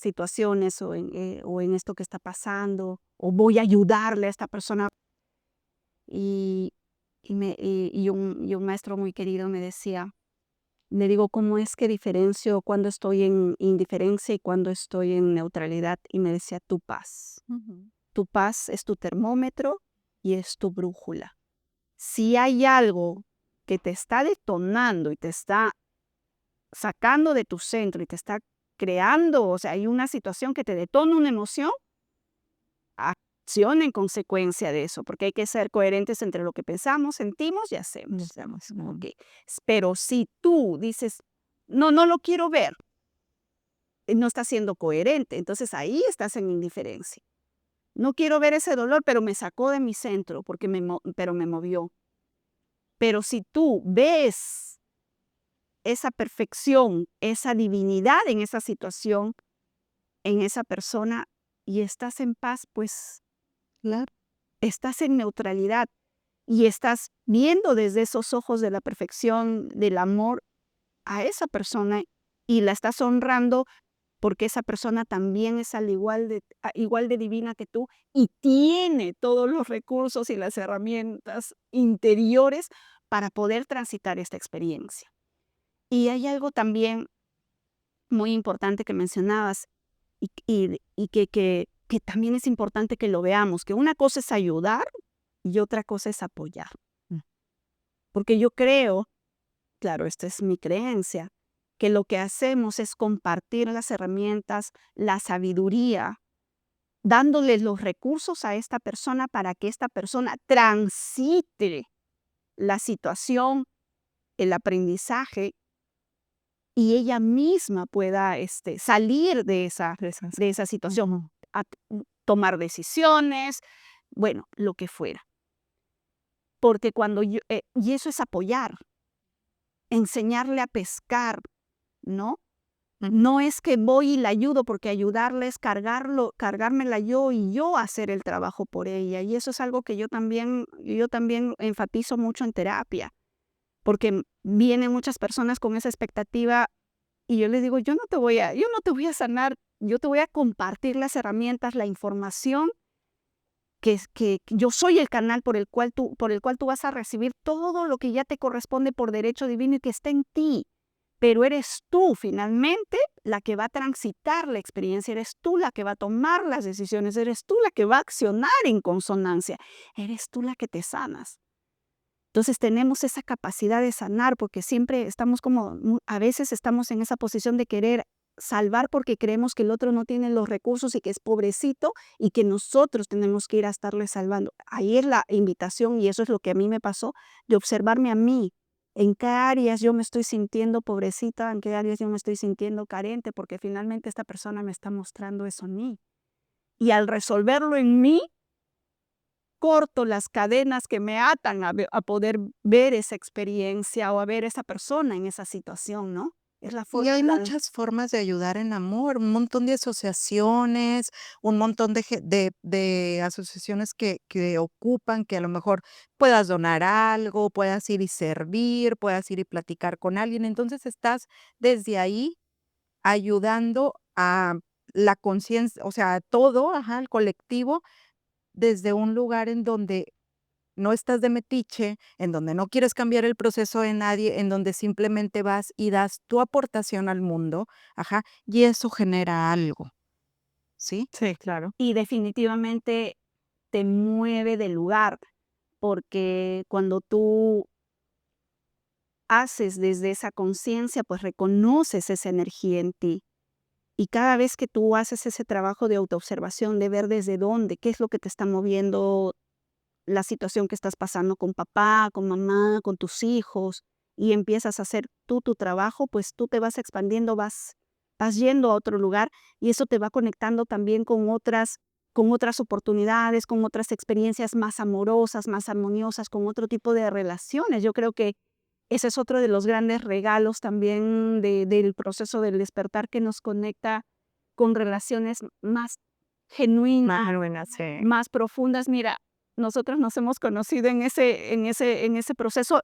situaciones o en esto que está pasando, o voy a ayudarle a esta persona? Y y un maestro muy querido me decía, le digo, ¿cómo es que diferencio cuando estoy en indiferencia y cuando estoy en neutralidad? Y me decía, tu paz. Ujú. Tu paz es tu termómetro y es tu brújula. Si hay algo que te está detonando y te está sacando de tu centro y te está creando, o sea, hay una situación que te detona una emoción, acciona en consecuencia de eso, porque hay que ser coherentes entre lo que pensamos, sentimos y hacemos. Estamos, Ok. Pero si tú dices, no, no lo quiero ver, no estás siendo coherente, entonces ahí estás en indiferencia. No quiero ver ese dolor, pero me sacó de mi centro, pero me movió. Pero si tú ves esa perfección, esa divinidad en esa situación, en esa persona, y estás en paz, pues Claro. estás en neutralidad y estás viendo desde esos ojos de la perfección, del amor a esa persona y la estás honrando porque esa persona también es igual de divina que tú y tiene todos los recursos y las herramientas interiores para poder transitar esta experiencia. Y hay algo también muy importante que mencionabas y que también es importante que lo veamos, que una cosa es ayudar y otra cosa es apoyar. Mm. Porque yo creo, claro, esta es mi creencia, que lo que hacemos es compartir las herramientas, la sabiduría, dándoles los recursos a esta persona para que esta persona transite la situación, el aprendizaje y ella misma pueda salir de esa situación, Ujú. tomar decisiones, bueno, lo que fuera. Porque y eso es apoyar, enseñarle a pescar, ¿no? No es que voy y la ayudo, porque ayudarle es cargármela yo y yo hacer el trabajo por ella. Y eso es algo que yo también enfatizo mucho en terapia, porque vienen muchas personas con esa expectativa y yo les digo, yo no te voy a sanar, yo te voy a compartir las herramientas, la información, que yo soy el canal por el cual tú vas a recibir todo lo que ya te corresponde por derecho divino y que está en ti. Pero eres tú finalmente la que va a transitar la experiencia, eres tú la que va a tomar las decisiones, eres tú la que va a accionar en consonancia, eres tú la que te sanas. Entonces tenemos esa capacidad de sanar porque siempre estamos a veces estamos en esa posición de querer salvar porque creemos que el otro no tiene los recursos y que es pobrecito y que nosotros tenemos que ir a estarle salvando. Ahí es la invitación y eso es lo que a mí me pasó, de observarme a mí. ¿En qué áreas yo me estoy sintiendo pobrecita? ¿En qué áreas yo me estoy sintiendo carente? Porque finalmente esta persona me está mostrando eso en mí. Y al resolverlo en mí, corto las cadenas que me atan a poder ver esa experiencia o a ver esa persona en esa situación, ¿no? Es la Y forma hay en muchas formas de ayudar en amor, un montón de asociaciones, un montón de asociaciones que ocupan que a lo mejor puedas donar algo, puedas ir y servir, puedas ir y platicar con alguien. Entonces estás desde ahí ayudando a la conciencia, o sea, a todo, ajá, al colectivo, desde un lugar en donde no estás de metiche, en donde no quieres cambiar el proceso de nadie, en donde simplemente vas y das tu aportación al mundo, ajá, y eso genera algo, ¿sí? Sí, claro. y definitivamente te mueve del lugar, porque cuando tú haces desde esa conciencia, pues reconoces esa energía en ti. Y cada vez que tú haces ese trabajo de autoobservación, de ver desde dónde, qué es lo que te está moviendo, la situación que estás pasando con papá, con mamá, con tus hijos, y empiezas a hacer tú tu trabajo, pues tú te vas expandiendo, vas yendo a otro lugar y eso te va conectando también con otras oportunidades, con otras experiencias más amorosas, más armoniosas, con otro tipo de relaciones. Yo creo que ese es otro de los grandes regalos también del proceso del despertar que nos conecta con relaciones más genuinas, Más buena, sí. más profundas. Mira, nosotros nos hemos conocido en ese proceso,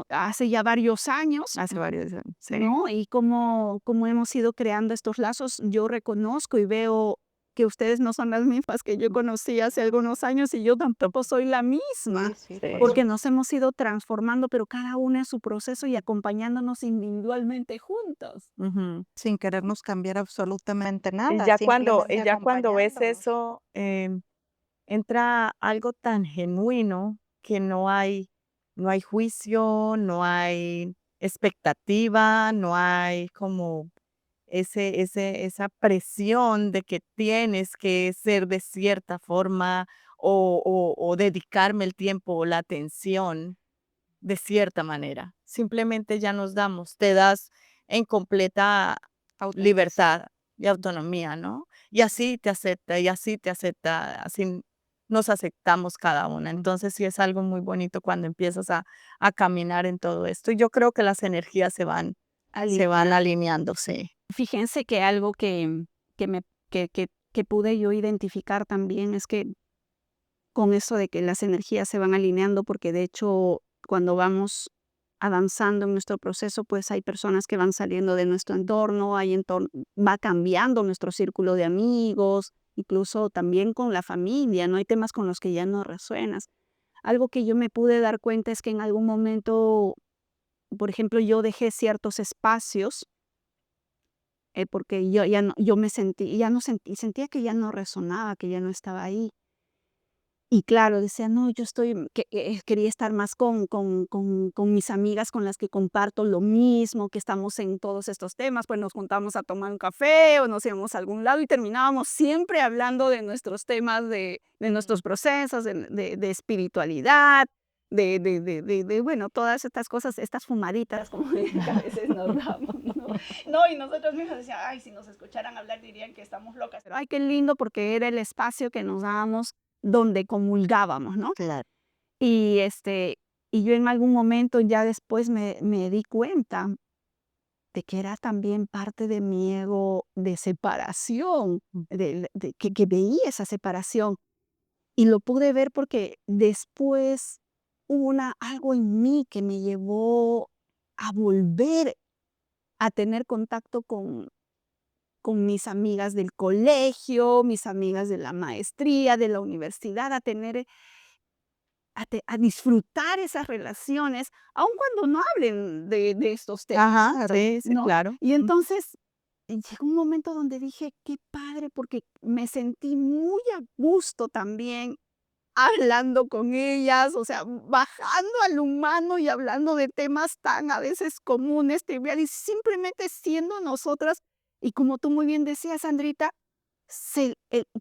hace ya varios años, Hace varios años, sí. ¿no? Y cómo hemos ido creando estos lazos, yo reconozco y veo que ustedes no son las mismas que yo conocí hace algunos años y yo tampoco soy la misma, Sí, Sí. porque nos hemos ido transformando, pero cada una en su proceso y acompañándonos individualmente juntos. Ujú. sin querernos cambiar absolutamente Y nada, ya cuando, simplemente ya cuando ves acompañándonos. eso, entra algo tan genuino que no hay juicio, no hay expectativa, no hay como esa presión de que tienes que ser de cierta forma o dedicarme el tiempo o la atención de cierta manera. Simplemente ya nos damos, te das en completa Autenticidad. libertad y autonomía, ¿no? Y así te acepta, así nos aceptamos cada una. Entonces sí es algo muy bonito cuando empiezas a caminar en todo esto. Y yo creo que las energías se van alineando, sí. Fíjense que algo que me que pude yo identificar también es que con eso de que las energías se van alineando, porque de hecho, cuando vamos avanzando en nuestro proceso, pues hay personas que van saliendo de nuestro entorno, va cambiando nuestro círculo de amigos, incluso también con la familia, ¿no? Hay temas con los que ya no resuenas. Algo que yo me pude dar cuenta es que en algún momento, por ejemplo, yo dejé ciertos espacios porque yo ya no, yo me sentí, ya no sentí, sentía que ya no resonaba, que ya no estaba ahí. Y claro, decía: "No, yo estoy", quería estar más con mis amigas con las que comparto lo mismo, que estamos en todos estos temas, pues nos juntamos a tomar un café o nos íbamos a algún lado y terminábamos siempre hablando de nuestros temas, de nuestros procesos, de espiritualidad, bueno, todas estas cosas, estas fumaditas como que a veces nos damos, ¿no? No, y nosotros mismos decíamos: "Ay, si nos escucharan hablar dirían que estamos locas", pero ay, qué lindo porque era el espacio que nos dábamos donde comulgábamos, ¿no? Claro. Y, y yo en algún momento ya después me di cuenta de que era también parte de mi ego de separación, que veía esa separación. Y lo pude ver porque después hubo algo en mí que me llevó a volver a tener contacto con mis amigas del colegio, mis amigas de la maestría, de la universidad, a tener a disfrutar esas relaciones, aun cuando no hablen de estos temas, Ajá, sí, sí, ¿no? claro. Y entonces, llegó un momento donde dije: "Qué padre", porque me sentí muy a gusto también hablando con ellas, o sea, bajando al humano y hablando de temas tan a veces comunes, triviales, y simplemente siendo nosotras. Y como tú muy bien decías, Sandrita,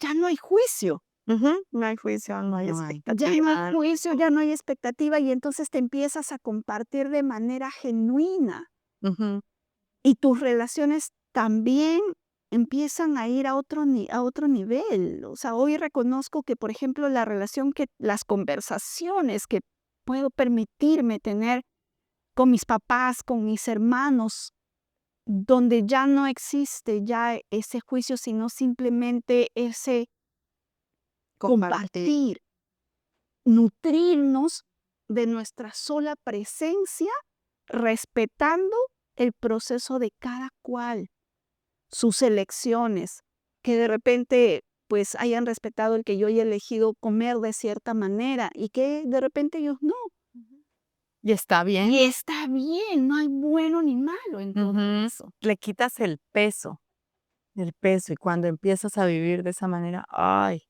ya no hay juicio. Ujú, no hay juicio, no hay No hay. Ya no hay expectativa. juicio, ya no hay expectativa y entonces te empiezas a compartir de manera genuina Ujú. y tus relaciones también empiezan a ir a otro nivel. O sea, hoy reconozco que, por ejemplo, las conversaciones que puedo permitirme tener con mis papás, con mis hermanos, donde ya no existe ya ese juicio, sino simplemente ese Compartir. compartir, nutrirnos de nuestra sola presencia, respetando el proceso de cada cual, sus elecciones, que de repente pues hayan respetado el que yo haya elegido comer de cierta manera y que de repente ellos no. Y está bien. Y está bien, no hay bueno ni malo en todo Ujú. eso. Le quitas el peso, y cuando empiezas a vivir de esa manera, ay,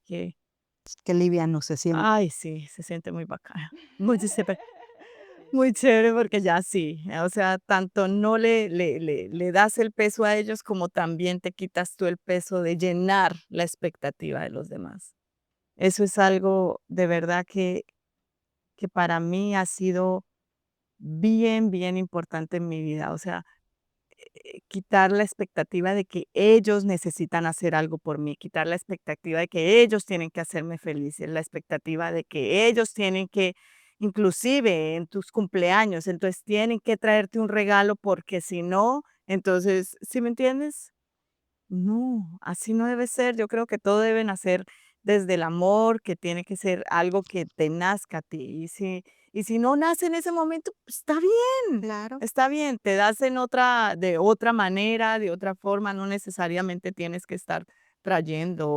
Qué liviano se siente. sí, se siente muy bacana, muy chévere, muy chévere porque ya sí, o sea, tanto no le das el peso a ellos, como también te quitas tú el peso de llenar la expectativa de los demás. Eso es algo de verdad que para mí ha sido bien, bien importante en mi vida, o sea, quitar la expectativa de que ellos necesitan hacer algo por mí, quitar la expectativa de que ellos tienen que hacerme feliz, la expectativa de que ellos tienen que, inclusive en tus cumpleaños, entonces tienen que traerte un regalo porque si no, entonces, ¿sí me entiendes? No, así no debe ser. Yo creo que todo debe nacer desde el amor, que tiene que ser algo que te nazca a ti. Y si no nace en ese momento, pues Claro. está bien, te das de otra manera, de otra forma, no necesariamente tienes que estar trayendo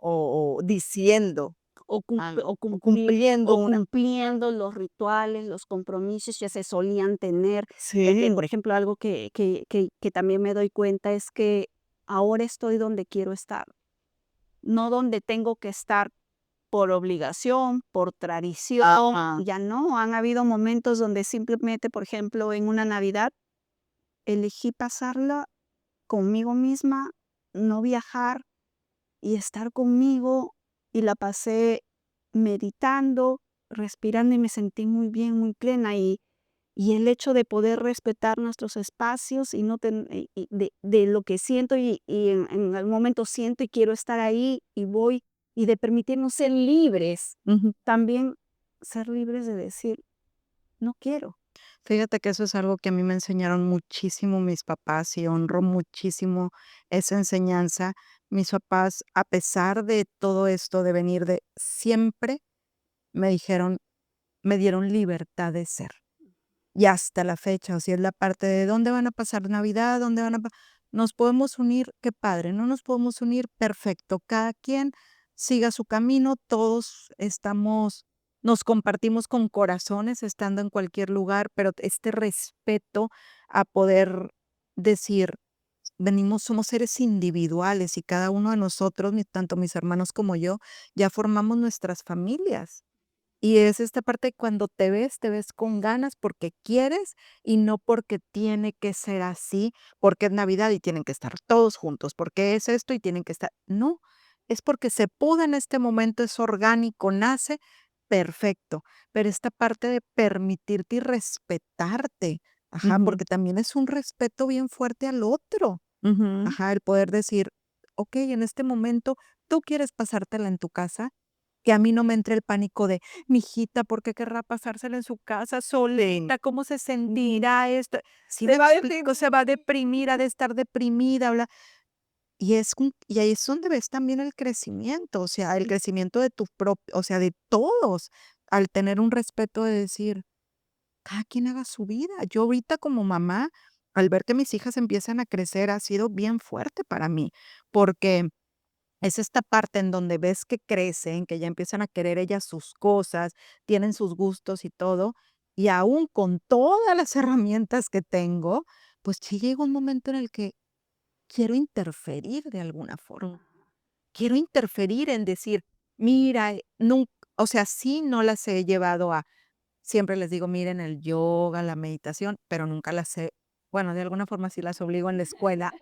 o diciendo O, cum- algo, o o cumplir- cumpliendo o una. cumpliendo los rituales, los compromisos que se solían tener. Sí. Por ejemplo, algo que también me doy cuenta es que ahora estoy donde quiero estar, no donde tengo que estar por obligación, por tradición. Ajá. Ya no, han habido momentos donde simplemente, por ejemplo, en una Navidad, elegí pasarla conmigo misma, no viajar y estar conmigo, y la pasé meditando, respirando, y me sentí muy bien, muy plena. Y el hecho de poder respetar nuestros espacios y no de lo que siento, y en algún momento siento y quiero estar ahí y voy, y de permitirnos ser libres, Ujú. también ser libres de decir, no quiero. Fíjate que eso es algo que a mí me enseñaron muchísimo mis papás y honro muchísimo esa enseñanza. Mis papás, a pesar de todo esto de venir de siempre me dijeron, me dieron libertad de ser. Y hasta la fecha, o sea, es la parte de dónde van a pasar Navidad, dónde van a nos podemos unir, qué padre, no nos podemos unir, perfecto. Cada quien siga su camino, todos estamos, nos compartimos con corazones estando en cualquier lugar, pero este respeto a poder decir, venimos, somos seres individuales y cada uno de nosotros, tanto mis hermanos como yo, ya formamos nuestras familias. Y es esta parte cuando te ves con ganas porque quieres y no porque tiene que ser así, porque es Navidad y tienen que estar todos juntos, porque es esto y tienen que estar. No, es porque se pudo en este momento, es orgánico, nace, perfecto. Pero esta parte de permitirte y respetarte, ajá, Ujú, porque también es un respeto bien fuerte al otro. ujú. Ajá, el poder decir, okey, en este momento tú quieres pasártela en tu casa, que a mí no me entre el pánico de: "Mijita, ¿por qué querrá pasársela en su casa Sí. solita? ¿Cómo se sentirá esto?". ¿Sí Se me va a explico? Se va a deprimir, ha de estar deprimida, bla. Y ahí es donde ves también el crecimiento, o sea, el crecimiento de tu propio, o sea, de todos, al tener un respeto de decir: "Cada quien haga su vida". Yo ahorita como mamá, al ver que mis hijas empiezan a crecer, ha sido bien fuerte para mí, porque es esta parte en donde ves que crecen, que ya empiezan a querer ellas sus cosas, tienen sus gustos y todo, y aún con todas las herramientas que tengo, pues sí llega un momento en el que quiero interferir de alguna forma. Quiero interferir en decir, mira, o sea, sí no las he llevado a, siempre les digo, miren el yoga, la meditación, pero nunca las he, bueno, de alguna forma sí las obligo en la escuela.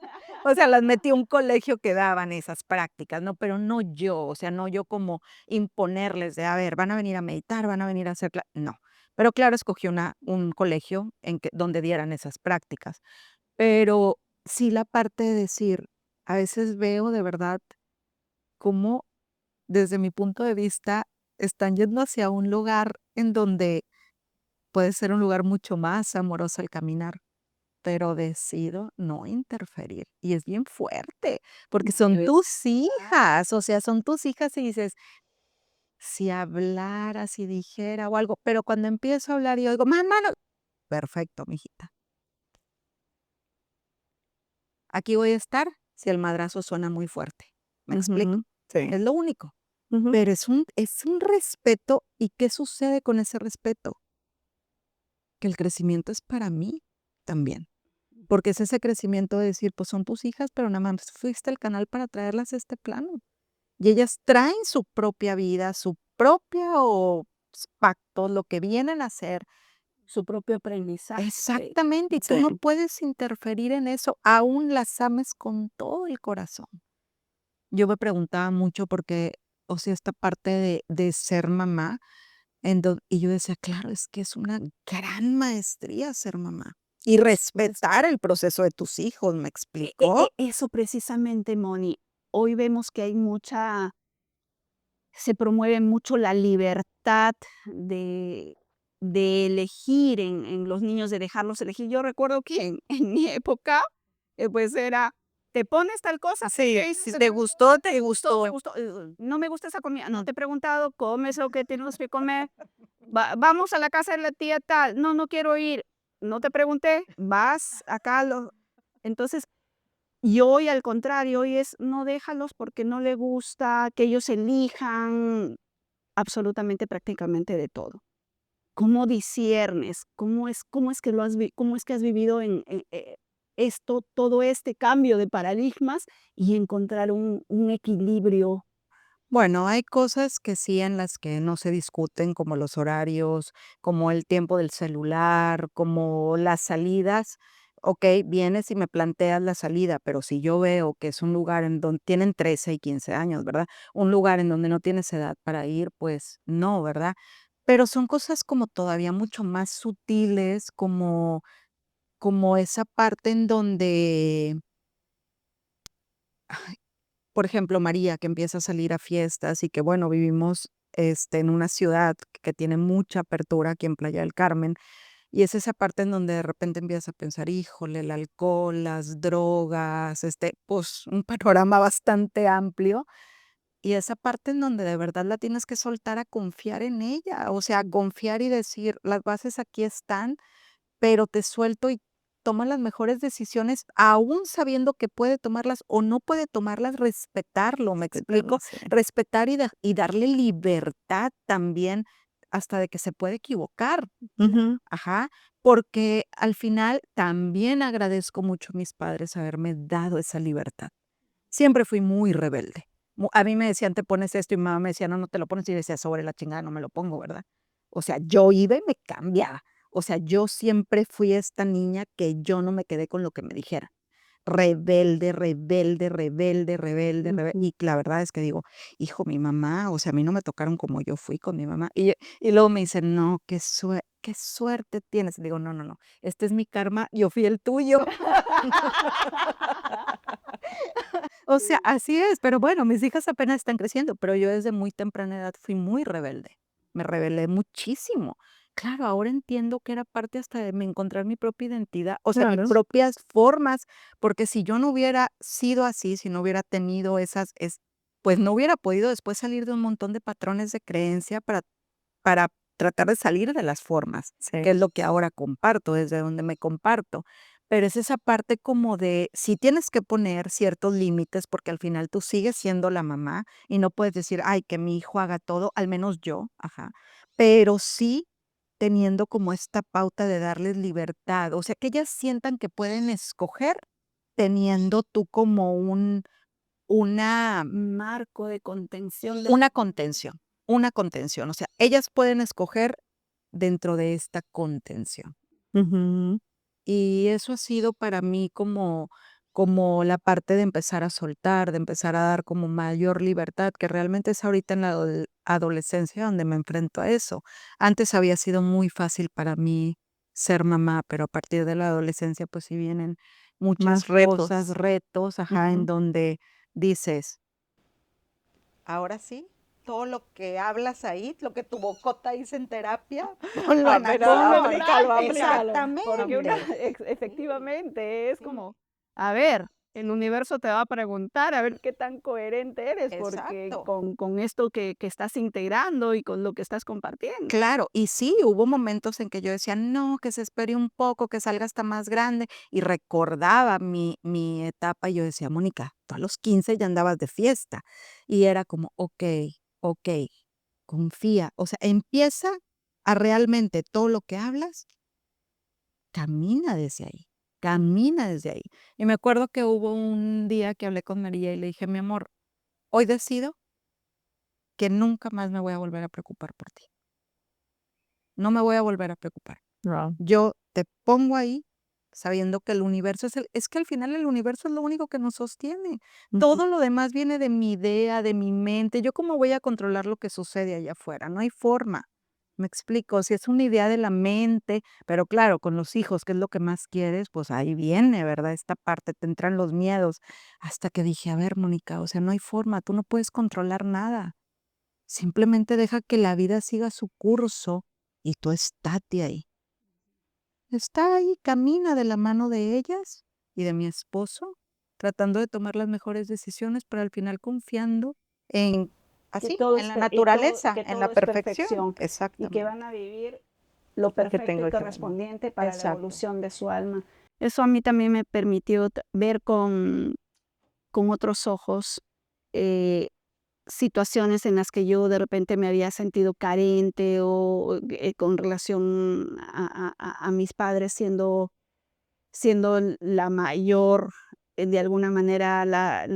O sea, las metí a un colegio que daban esas prácticas, ¿no? Pero no yo, o sea, no yo como imponerles de, a ver, van a venir a meditar, van a venir a hacer, no. Pero claro, escogí un colegio donde dieran esas prácticas. Pero sí la parte de decir, a veces veo de verdad cómo, desde mi punto de vista, están yendo hacia un lugar en donde puede ser un lugar mucho más amoroso al caminar, pero decido no interferir. Y es bien fuerte, porque son Debe tus hijas, o sea, son tus hijas y dices, si hablara, si dijera o algo, pero cuando empiezo a hablar y oigo, mamá, no, perfecto, mijita. Aquí voy a estar si el madrazo suena muy fuerte. ¿Me explico? Ujú. Sí. Es lo único. Ujú. Pero es un respeto, ¿y qué sucede con ese respeto? Que el crecimiento es para mí también. Porque es ese crecimiento de decir, pues son tus hijas, pero nada más fuiste al canal para traerlas a este plano. Y ellas traen su propia vida, su propia o pacto, lo que vienen a hacer. su propio aprendizaje. Exactamente, y tú Sí. no puedes interferir en eso, aún las ames con todo el corazón. Yo me preguntaba mucho porque, o sea, esta parte de ser mamá, y yo decía, claro, es que es una gran maestría ser mamá. Y respetar el proceso de tus hijos, ¿me explicó? Eso precisamente, Moni. Hoy vemos que hay se promueve mucho la libertad de elegir en los niños, de dejarlos elegir. Yo recuerdo que en mi época, pues era, te pones tal cosa, Sí, ¿qué si dices? te gustó, te Todo gustó. me gustó, no me gusta esa comida, no te he preguntado, comes lo que tenemos que comer. Vamos a la casa de la tía tal, no, no quiero ir, no te pregunté, vas acá. Entonces, Y hoy, al contrario, hoy es, no, déjalos porque no le gusta, que ellos elijan absolutamente, prácticamente de todo. ¿Cómo disciernes? ¿Cómo es que cómo es que has vivido esto, todo este cambio de paradigmas y encontrar un equilibrio? Bueno, hay cosas que sí en las que no se discuten, como los horarios, como el tiempo del celular, como las salidas. Okey, vienes y me planteas la salida, pero si yo veo que es un lugar en donde tienen 13 y 15 años, ¿verdad? Un lugar en donde no tienes edad para ir, pues no, ¿verdad? Pero son cosas como todavía mucho más sutiles, como esa parte en donde, por ejemplo, María, que empieza a salir a fiestas y que, bueno, vivimos, en una ciudad que tiene mucha apertura aquí en Playa del Carmen, y es esa parte en donde de repente empiezas a pensar, híjole, el alcohol, las drogas, pues, un panorama bastante amplio, y esa parte en donde de verdad la tienes que soltar a confiar en ella, o sea, confiar y decir: "Las bases aquí están, pero te suelto y toma las mejores decisiones, aún sabiendo que puede tomarlas o no puede tomarlas, respetarlo", ¿me Respetarlo, explico? sí. Respetar y darle libertad también hasta de que se puede equivocar. Ujú. Ajá, porque al final también agradezco mucho a mis padres haberme dado esa libertad. Siempre fui muy rebelde. A mí me decían: "Te pones esto", y mi mamá me decía: "No, no te lo pones", y yo decía: "Sobre la chingada, no me lo pongo", ¿verdad? O sea, yo iba y me cambiaba. O sea, yo siempre fui esta niña que yo no me quedé con lo que me dijeran. Rebelde, rebelde, rebelde, rebelde, Ujú. y la verdad es que digo: "Hijo, mi mamá, o sea, a mí no me tocaron como yo fui con mi mamá". Y luego me dicen: "No, qué suerte tienes". Digo: "No, no, no, este es mi karma, yo fui el tuyo". O sea, así es, pero bueno, mis hijas apenas están creciendo, pero yo desde muy temprana edad fui muy rebelde. Me rebelé muchísimo. Claro, ahora entiendo que era parte hasta de encontrar mi propia identidad, o sea, mis Claro. propias formas, porque si yo no hubiera sido así, si no hubiera tenido pues no hubiera podido después salir de un montón de patrones de creencia para tratar de salir de las formas, Sí. que es lo que ahora comparto, desde donde me comparto. Pero es esa parte como de, sí tienes que poner ciertos límites, porque al final tú sigues siendo la mamá y no puedes decir: "Ay, que mi hijo haga todo", al menos yo, ajá. Pero sí teniendo como esta pauta de darles libertad, o sea, que ellas sientan que pueden escoger teniendo tú como una Marco de contención de una contención, una contención, o sea, ellas pueden escoger dentro de esta contención. Ujú. Y eso ha sido para mí como la parte de empezar a soltar, de empezar a dar como mayor libertad, que realmente es ahorita en la adolescencia donde me enfrento a eso. Antes había sido muy fácil para mí ser mamá, pero a partir de la adolescencia, pues sí vienen muchas Más cosas, retos. retos, ajá, en Ujú. donde dices ahora sí, todo lo que hablas ahí, lo que tu bocota dice en terapia, ponlo en Ponlo, acción. aplícalo, aplícalo. porque una Exactamente. Sí. efectivamente es Sí, como, a ver, el universo te va a preguntar a ver qué tan coherente eres, porque exacto. con esto que estás integrando y con lo que estás compartiendo. Claro, y sí, hubo momentos en que yo decía: "No, que se espere un poco, que salga hasta más grande", y recordaba mi etapa, y yo decía: "Mónica, tú a los 15 ya andabas de fiesta", y era como: "Okey, okey, confía", o sea, empieza a realmente todo lo que hablas, camina desde ahí. Y me acuerdo que hubo un día que hablé con María y le dije: "Mi amor, hoy decido que nunca más me voy a volver a preocupar por ti, no me voy a volver a preocupar". Guau. Yo te pongo ahí sabiendo que el universo es que al final el universo es lo único que nos sostiene. Ujú. Todo lo demás viene de mi idea, de mi mente. ¿Yo cómo voy a controlar lo que sucede allá afuera? No hay forma. ¿Me explico? Si es una idea de la mente, pero claro, con los hijos, que es lo que más quieres, pues ahí viene, ¿verdad? Esta parte, te entran los miedos. Hasta que dije, a ver, Mónica, o sea, no hay forma, tú no puedes controlar nada. Simplemente deja que la vida siga su curso y tú estate ahí. Está ahí, camina de la mano de ellas y de mi esposo, tratando de tomar las mejores decisiones, pero al final confiando en Que así, todo en es, la naturaleza, que en la todo es perfección. perfección y que van Exactamente. a vivir lo Lo que perfecto y tengo que ver. correspondiente para la Exacto. evolución de su alma. Eso a mí también me permitió ver con otros ojos eh, situaciones en las que yo de repente me había sentido carente o con relación a mis padres siendo la mayor, de alguna manera,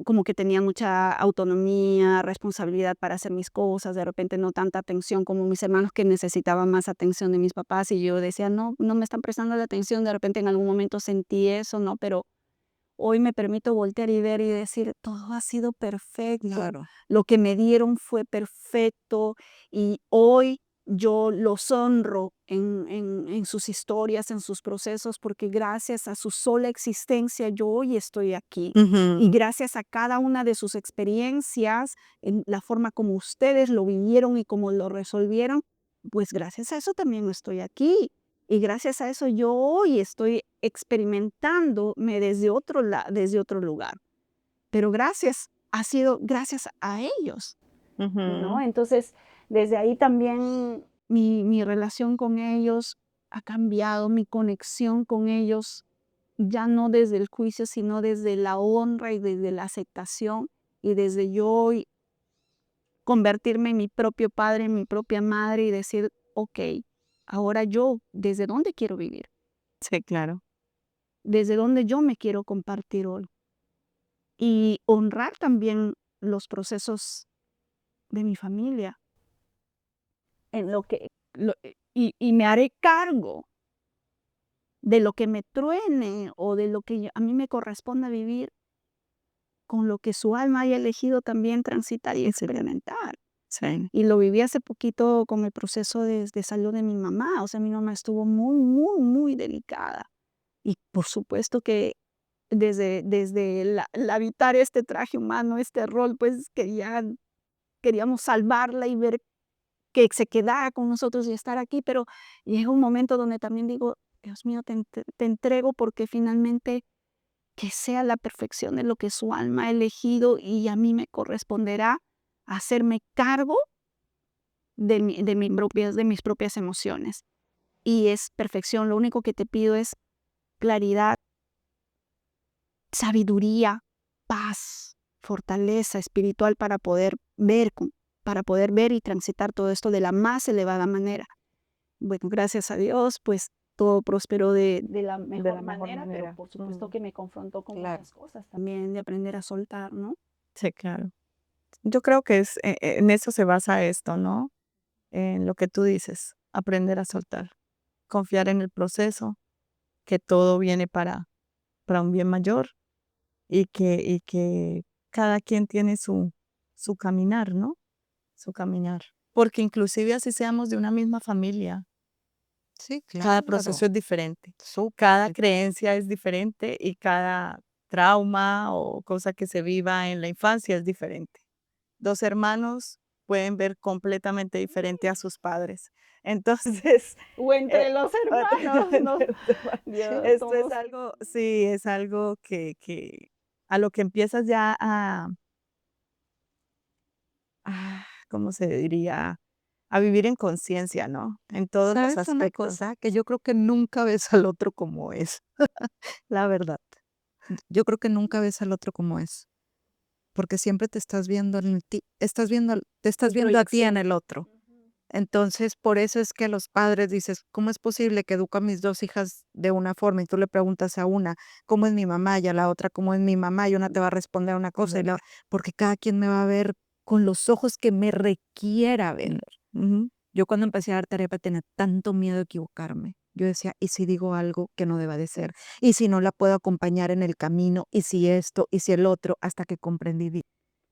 como que tenía mucha autonomía, responsabilidad para hacer mis cosas, de repente no tanta atención como mis hermanos que necesitaban más atención de mis papás y yo decía, no, no me están prestando la atención, de repente en algún momento sentí eso, ¿no? Pero hoy me permito voltear y ver y decir, todo ha sido perfecto, Claro. lo que me dieron fue perfecto y hoy yo los honro en sus historias, en sus procesos, porque gracias a su sola existencia yo hoy estoy aquí. Y gracias a cada una de sus experiencias, en la forma como ustedes lo vivieron y como lo resolvieron, pues gracias a eso también estoy aquí. Y gracias a eso yo hoy estoy experimentándome desde otro lugar. Pero ha sido gracias a ellos, ¿no? Ujú. Entonces, desde ahí también mi relación con ellos ha cambiado, mi conexión con ellos, ya no desde el juicio, sino desde la honra y desde la aceptación y desde yo hoy convertirme en mi propio padre, en mi propia madre y decir, ok, ahora yo, ¿desde dónde quiero vivir? Sí, claro. Desde dónde yo me quiero compartir hoy. Y honrar también los procesos de mi familia, en lo que, y me haré cargo de lo que me truene o de lo que a mí me corresponda vivir con lo que su alma haya elegido también transitar y Sí, experimentar. sí. Y lo viví hace poquito con el proceso de salud de mi mamá. O sea, mi mamá estuvo muy, muy, muy delicada. Y por supuesto que desde el habitar este traje humano, este rol, pues queríamos salvarla y ver que se quedara con nosotros y estar aquí, pero llega un momento donde también digo, Dios mío, te entrego porque finalmente que sea la perfección de lo que su alma ha elegido y a mí me corresponderá hacerme cargo de mis propias emociones. Y es perfección, lo único que te pido es claridad, sabiduría, paz, fortaleza espiritual para poder ver y transitar todo esto de la más elevada manera. Bueno, gracias a Dios, pues todo prosperó de la De mejor la mejor manera, pero manera. por supuesto que me confrontó con Claro. muchas cosas también, de aprender a soltar, ¿no? Sí, claro. Yo creo que en eso se basa esto, ¿no? En lo que tú dices, aprender a soltar, confiar en el proceso, que todo viene para un bien mayor y que cada quien tiene su caminar, ¿no? Su caminar. Porque inclusive así seamos de una misma familia, Sí, cada claro. proceso es diferente, cada Súper. creencia es diferente y cada trauma o cosa que se viva en la infancia es diferente. 2 hermanos pueden ver completamente diferente a sus padres. Entonces, O entre los hermanos, ¿no? Dios, esto es somos algo, sí, es algo que a lo que empiezas ya ¿cómo se diría? A vivir en conciencia, ¿no? En todos los ¿Sabes una aspectos. cosa? Que yo creo que nunca ves al otro como es, la verdad. Yo creo que nunca ves al otro como es, porque siempre te estás viendo en ti, te estás tu viendo a ti en proyección. el otro. Ujú. Entonces, por eso es que los padres dices, ¿cómo es posible que educo a mis 2 hijas de una forma? Y tú le preguntas a una, ¿cómo es mi mamá? Y a la otra, ¿cómo es mi mamá? Y una te va a responder una cosa, porque cada quien me va a ver con los ojos que me requiera ver. Ujú. Yo cuando empecé a dar terapia tenía tanto miedo de equivocarme. Yo decía, ¿y si digo algo que no deba de ser? ¿Y si no la puedo acompañar en el camino? ¿Y si esto? ¿Y si el otro? Hasta que comprendí.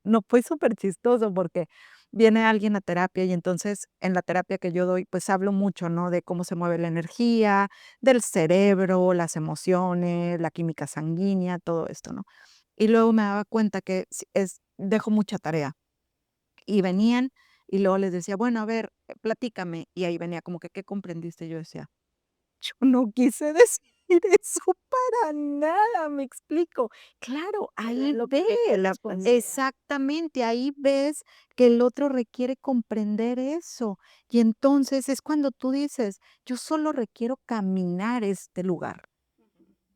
No, fue súper chistoso porque viene alguien a terapia y entonces en la terapia que yo doy, pues hablo mucho, ¿no? De cómo se mueve la energía, del cerebro, las emociones, la química sanguínea, todo esto, ¿no? Y luego me daba cuenta que dejo mucha tarea. Y venían y luego les decía, bueno, a ver, platícame. Y ahí venía como que, ¿qué comprendiste? Yo decía, yo no quise decir eso para nada, me explico. Claro, Pero es ahí lo ve, que te correspondía. exactamente, ahí ves que el otro requiere comprender eso. Y entonces es cuando tú dices, yo solo requiero caminar este lugar.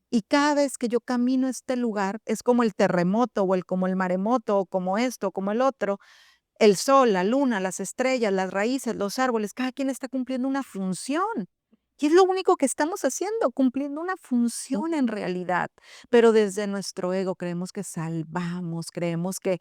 Y cada vez que yo camino a este lugar, es como el terremoto o como el maremoto o como esto, como el otro, el sol, la luna, las estrellas, las raíces, los árboles, cada quien está cumpliendo una función. Y es lo único que estamos haciendo, cumpliendo una función en realidad. Pero desde nuestro ego creemos que salvamos, creemos que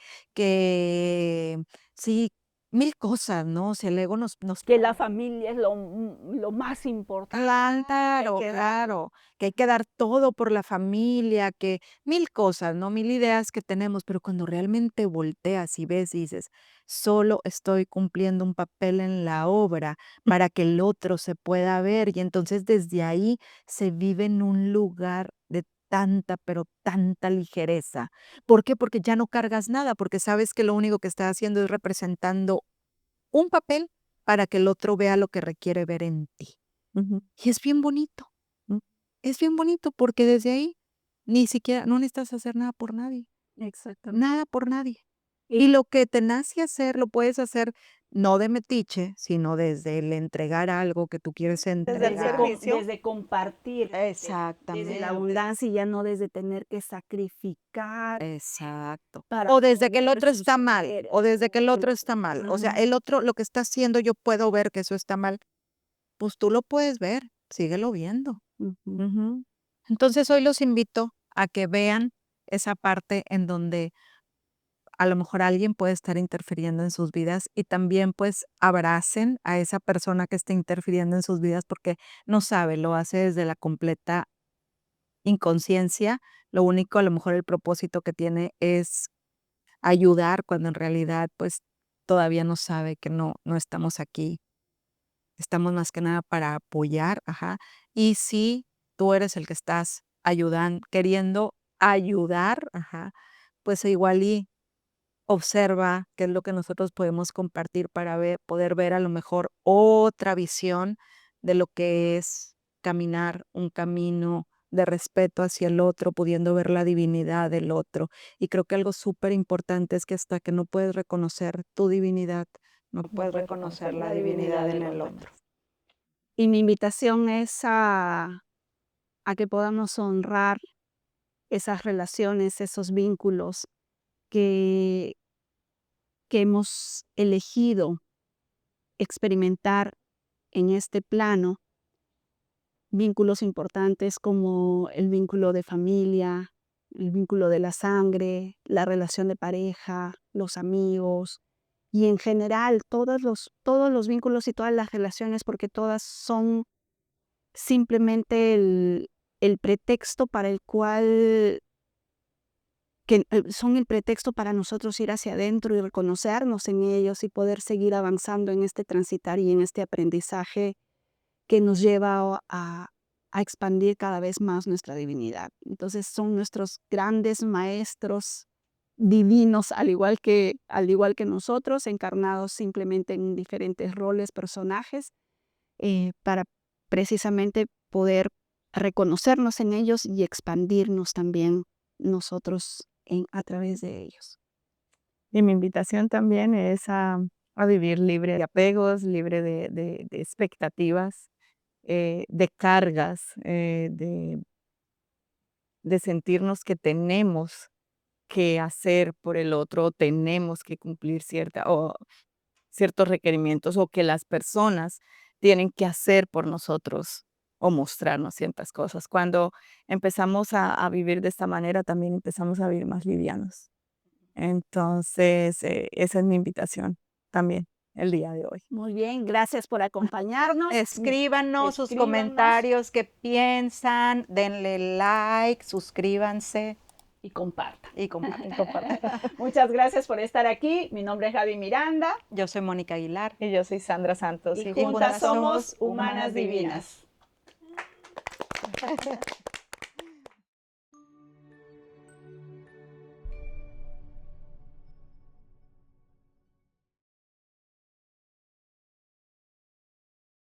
sí, mil cosas, ¿no? O sea, el ego nos Que la familia es lo más importante. Claro, claro, que hay que dar todo por la familia, que mil cosas, ¿no? Mil ideas que tenemos, pero cuando realmente volteas y ves y dices, solo estoy cumpliendo un papel en la obra para que el otro se pueda ver y entonces desde ahí se vive en un lugar de tanta, pero tanta ligereza. ¿Por qué? Porque ya no cargas nada, porque sabes que lo único que estás haciendo es representando un papel para que el otro vea lo que requiere ver en ti. Ujú. Y es bien bonito. Es bien bonito porque desde ahí ni siquiera no necesitas hacer nada por nadie, Exactamente. nada por nadie. Y Y lo que te nace hacer, lo puedes hacer no de metiche, sino desde el entregar algo que tú quieres Desde el entregar. servicio. desde compartir, desde la Exactamente. abundancia y ya no desde tener que sacrificar Exacto. para O desde que el poder otro está mal, suceder. o desde que el otro está mal. O sea, Ujú. el otro, lo que está haciendo, yo puedo ver que eso está mal. Pues tú lo puedes ver, síguelo viendo. Ujú. Ujú. Entonces, hoy los invito a que vean esa parte en donde a lo mejor alguien puede estar interfiriendo en sus vidas y también, pues, abracen a esa persona que está interfiriendo en sus vidas porque no sabe, lo hace desde la completa inconsciencia. Lo único, a lo mejor el propósito que tiene es ayudar cuando en realidad, pues, todavía no sabe que no estamos aquí. Estamos más que nada para apoyar, ajá. Y si tú eres el que estás queriendo ayudar, ajá, pues igual y observa qué es lo que nosotros podemos compartir para poder ver a lo mejor otra visión de lo que es caminar un camino de respeto hacia el otro, pudiendo ver la divinidad del otro. Y creo que algo súper importante es que hasta que no puedes reconocer tu divinidad, no puedes reconocer la divinidad en el otro. Y mi invitación es a que podamos honrar esas relaciones, esos vínculos que hemos elegido experimentar en este plano, vínculos importantes como el vínculo de familia, el vínculo de la sangre, la relación de pareja, los amigos y en general todos los vínculos y todas las relaciones, porque todas son simplemente el pretexto para el cual son el pretexto para nosotros ir hacia adentro y reconocernos en ellos y poder seguir avanzando en este transitar y en este aprendizaje que nos lleva a expandir cada vez más nuestra divinidad. Entonces son nuestros grandes maestros divinos, al igual que nosotros, encarnados simplemente en diferentes roles, personajes, para precisamente poder reconocernos en ellos y expandirnos también nosotros a través de ellos. Y mi invitación también es a vivir libre de apegos, libre de expectativas, de cargas, de sentirnos que tenemos que hacer por el otro, tenemos que cumplir ciertos requerimientos o que las personas tienen que hacer por nosotros o mostrarnos ciertas cosas. Cuando empezamos a vivir de esta manera, también empezamos a vivir más livianos. Entonces, esa es mi invitación también el día de hoy. Muy bien, gracias por acompañarnos. Escríbanos sus Escríbanos. comentarios, qué piensan, denle like, suscríbanse Y compartan. y compartan. Muchas gracias por estar aquí. Mi nombre es Gaby Miranda Yo soy Mónica Aguilar. Y yo soy Sandra Santos. y juntas somos Humanas Divinas.